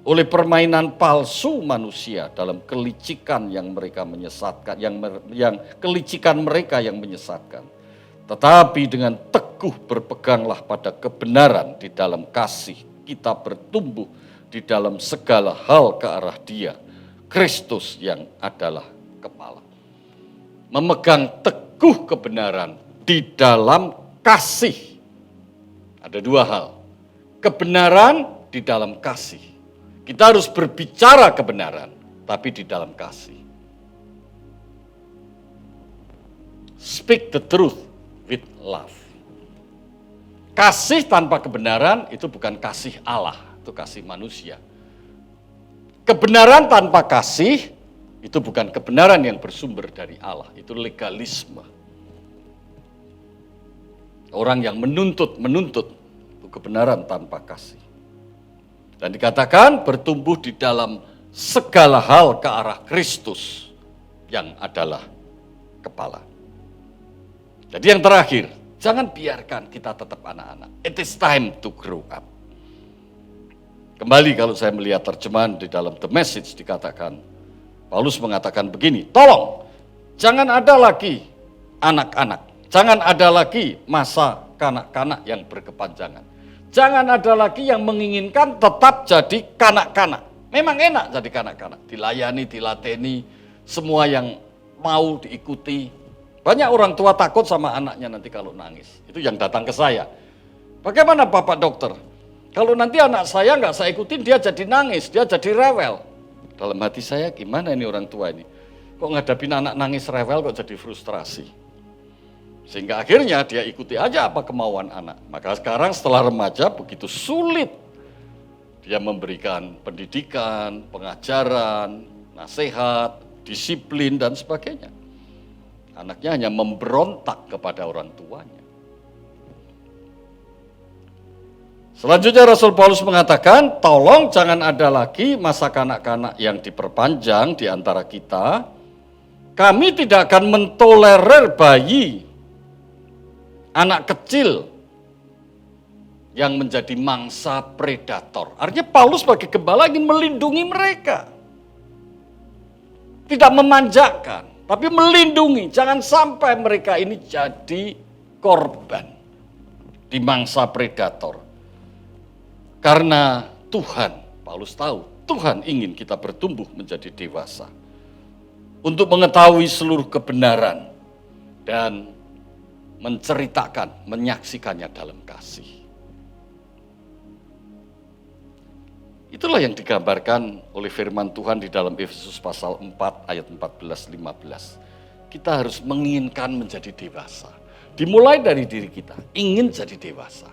Oleh permainan palsu manusia dalam kelicikan yang mereka menyesatkan, yang kelicikan mereka yang menyesatkan. Tetapi dengan teguh berpeganglah pada kebenaran di dalam kasih, kita bertumbuh di dalam segala hal ke arah Dia, Kristus yang adalah kepala. Memegang teguh kebenaran di dalam kasih. Ada dua hal. Kebenaran di dalam kasih. Kita harus berbicara kebenaran, tapi di dalam kasih. Speak the truth with love. Kasih tanpa kebenaran itu bukan kasih Allah, itu kasih manusia. Kebenaran tanpa kasih itu bukan kebenaran yang bersumber dari Allah, itu legalisme. Orang yang menuntut itu kebenaran tanpa kasih. Dan dikatakan bertumbuh di dalam segala hal ke arah Kristus yang adalah kepala. Jadi yang terakhir, jangan biarkan kita tetap anak-anak. It is time to grow up. Kembali kalau saya melihat terjemahan di dalam The Message dikatakan, Paulus mengatakan begini, tolong jangan ada lagi anak-anak, jangan ada lagi masa kanak-kanak yang berkepanjangan. Jangan ada lagi yang menginginkan tetap jadi kanak-kanak. Memang enak jadi kanak-kanak, dilayani, dilateni, semua yang mau diikuti. Banyak orang tua takut sama anaknya nanti kalau nangis. Itu yang datang ke saya. Bagaimana Bapak Dokter? Kalau nanti anak saya nggak saya ikutin, dia jadi nangis, dia jadi rewel. Dalam hati saya, gimana ini orang tua ini? Kok ngadapin anak nangis rewel kok jadi frustrasi? Sehingga akhirnya dia ikuti aja apa kemauan anak. Maka sekarang setelah remaja begitu sulit dia memberikan pendidikan, pengajaran, nasihat, disiplin dan sebagainya. Anaknya hanya memberontak kepada orang tuanya. Selanjutnya Rasul Paulus mengatakan, tolong jangan ada lagi masa kanak-kanak yang diperpanjang di antara kita. Kami tidak akan mentolerir bayi, anak kecil yang menjadi mangsa predator. Artinya Paulus sebagai gembala ingin melindungi mereka. Tidak memanjakan, tapi melindungi. Jangan sampai mereka ini jadi korban di mangsa predator. Karena Tuhan, Paulus tahu, Tuhan ingin kita bertumbuh menjadi dewasa. Untuk mengetahui seluruh kebenaran dan menceritakan, menyaksikannya dalam kasih. Itulah yang digambarkan oleh firman Tuhan di dalam Efesus pasal 4 ayat 14-15. Kita harus menginginkan menjadi dewasa. Dimulai dari diri kita, ingin jadi dewasa.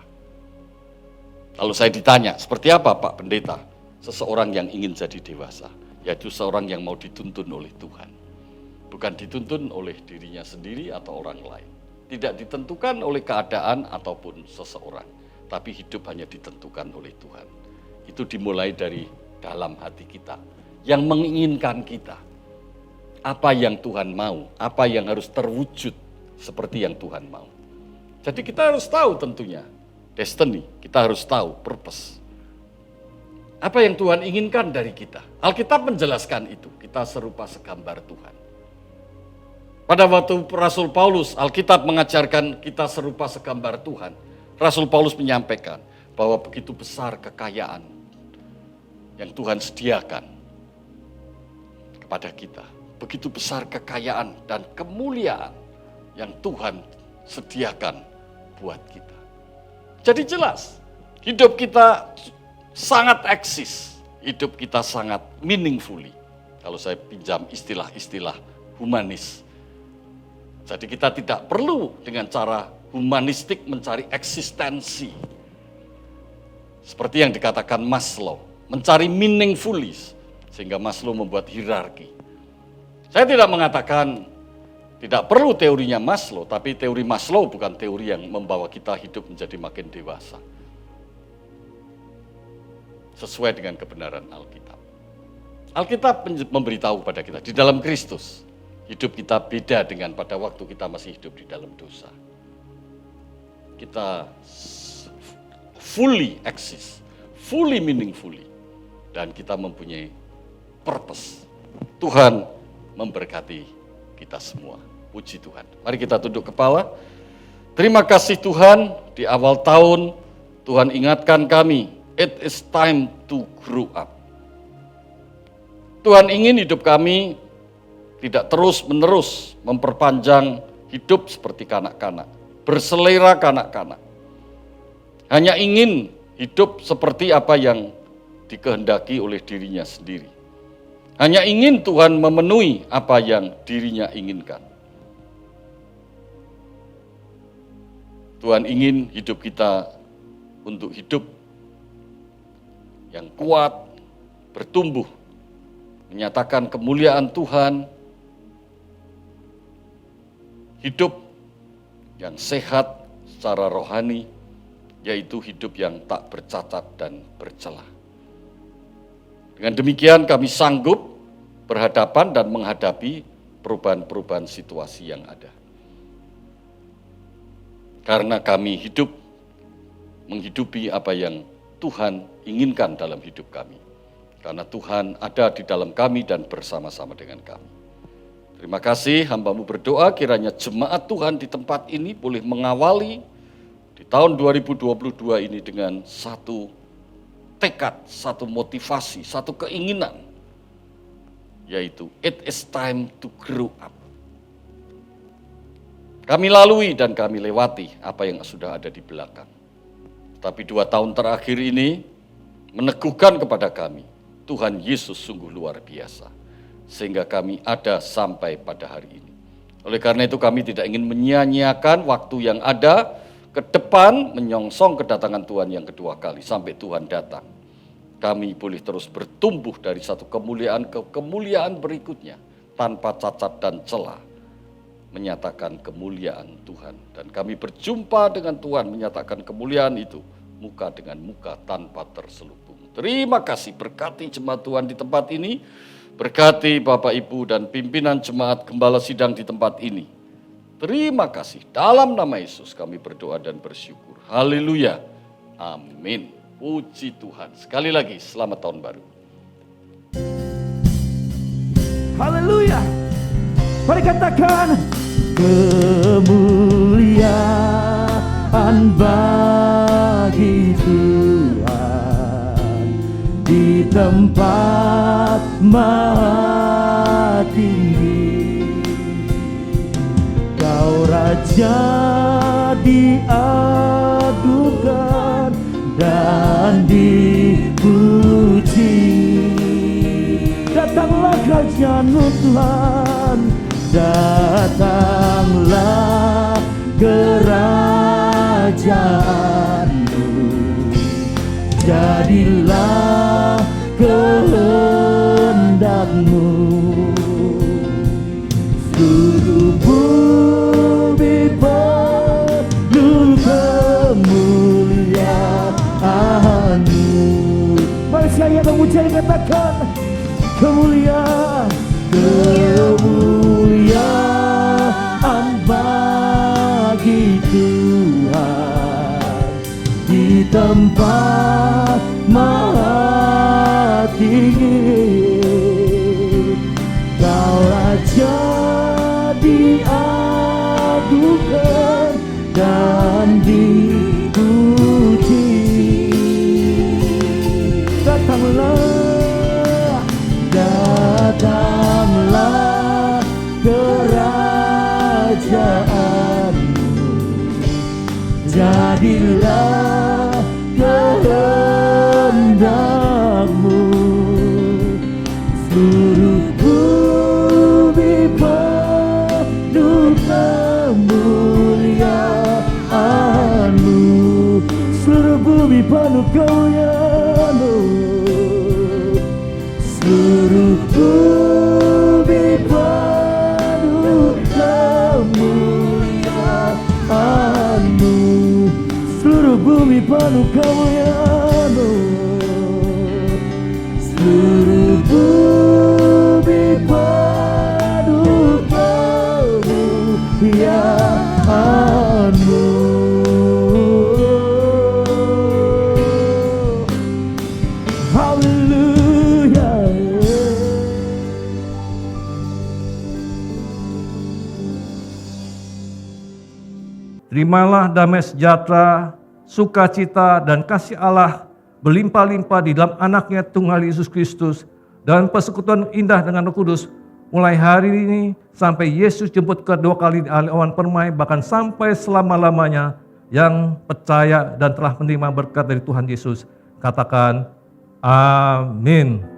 Lalu saya ditanya, seperti apa Pak Pendeta? Seseorang yang ingin jadi dewasa, yaitu seorang yang mau dituntun oleh Tuhan. Bukan dituntun oleh dirinya sendiri atau orang lain. Tidak ditentukan oleh keadaan ataupun seseorang, tapi hidup hanya ditentukan oleh Tuhan. Itu dimulai dari dalam hati kita, yang menginginkan kita. Apa yang Tuhan mau, apa yang harus terwujud seperti yang Tuhan mau. Jadi kita harus tahu tentunya, destiny, kita harus tahu purpose. Apa yang Tuhan inginkan dari kita. Alkitab menjelaskan itu, kita serupa segambar Tuhan. Pada waktu Rasul Paulus, Alkitab mengajarkan kita serupa segambar Tuhan. Rasul Paulus menyampaikan bahwa begitu besar kekayaan yang Tuhan sediakan kepada kita. Begitu besar kekayaan dan kemuliaan yang Tuhan sediakan buat kita. Jadi jelas, hidup kita sangat eksis, hidup kita sangat meaningfully. Kalau saya pinjam istilah-istilah humanis. Jadi kita tidak perlu dengan cara humanistik mencari eksistensi. Seperti yang dikatakan Maslow, mencari meaningfully, sehingga Maslow membuat hierarki. Saya tidak mengatakan tidak perlu teorinya Maslow, tapi teori Maslow bukan teori yang membawa kita hidup menjadi makin dewasa. Sesuai dengan kebenaran Alkitab. Alkitab memberitahu pada kita, di dalam Kristus, hidup kita beda dengan pada waktu kita masih hidup di dalam dosa. Kita fully exist, fully meaningfully, dan kita mempunyai purpose. Tuhan memberkati kita semua. Puji Tuhan. Mari kita tunduk kepala. Terima kasih Tuhan, di awal tahun Tuhan ingatkan kami, it is time to grow up. Tuhan ingin hidup kami tidak terus-menerus memperpanjang hidup seperti kanak-kanak, berselera kanak-kanak. Hanya ingin hidup seperti apa yang dikehendaki oleh dirinya sendiri. Hanya ingin Tuhan memenuhi apa yang dirinya inginkan. Tuhan ingin hidup kita untuk hidup yang kuat, bertumbuh, menyatakan kemuliaan Tuhan, hidup yang sehat secara rohani, yaitu hidup yang tak bercacat dan bercela. Dengan demikian kami sanggup berhadapan dan menghadapi perubahan-perubahan situasi yang ada. Karena kami hidup menghidupi apa yang Tuhan inginkan dalam hidup kami. Karena Tuhan ada di dalam kami dan bersama-sama dengan kami. Terima kasih, hamba-Mu berdoa kiranya jemaat Tuhan di tempat ini boleh mengawali di tahun 2022 ini dengan satu tekad, satu motivasi, satu keinginan, yaitu it is time to grow up. Kami lalui dan kami lewati apa yang sudah ada di belakang. Tapi 2 tahun terakhir ini meneguhkan kepada kami, Tuhan Yesus sungguh luar biasa. Sehingga kami ada sampai pada hari ini. Oleh karena itu kami tidak ingin menyia-nyiakan waktu yang ada ke depan menyongsong kedatangan Tuhan yang kedua kali sampai Tuhan datang. Kami boleh terus bertumbuh dari satu kemuliaan ke kemuliaan berikutnya tanpa cacat dan celah, menyatakan kemuliaan Tuhan. Dan kami berjumpa dengan Tuhan menyatakan kemuliaan itu muka dengan muka tanpa terselubung. Terima kasih, berkati jemaat Tuhan di tempat ini, berkati Bapak Ibu dan pimpinan jemaat gembala sidang di tempat ini. Terima kasih, dalam nama Yesus kami berdoa dan bersyukur. Haleluya, amin. Puji Tuhan. Sekali lagi, selamat tahun baru. Haleluya. Mari katakan, kemuliaan bagi Tuhan di tempat maha tinggi. Kau Raja diadukan dan dipuji. Datanglah kerajaan-Mu Tuhan, datanglah kerajaan-Mu, jadilah kehendak-Mu. Seluruh bumi penuh kemuliaan-Mu. Mari saya memuji dan katakan, kemuliaan, kemuliaan bagi Tuhan di tempat maha tinggi. Kau Raja diadukan dan dipuji. Datanglah kerajaan-Mu, jadilah kehendak-Mu. Seluruh bumi penuh kemuliaan-Mu, seluruh bumi penuh kemuliaan-Mu. Seluruh bumi penuh kemuliaan-Mu, seluruh bumi penuh kemuliaan-Mu, seluruh bumi penuh kemuliaan-Mu. Haleluya. Terimalah damai sejahtera, sukacita dan kasih Allah berlimpah-limpah di dalam anaknya Tunggal Yesus Kristus dan persekutuan indah dengan Roh Kudus mulai hari ini sampai Yesus jemput kedua kali di awan permai, bahkan sampai selama-lamanya. Yang percaya dan telah menerima berkat dari Tuhan Yesus, katakan amin.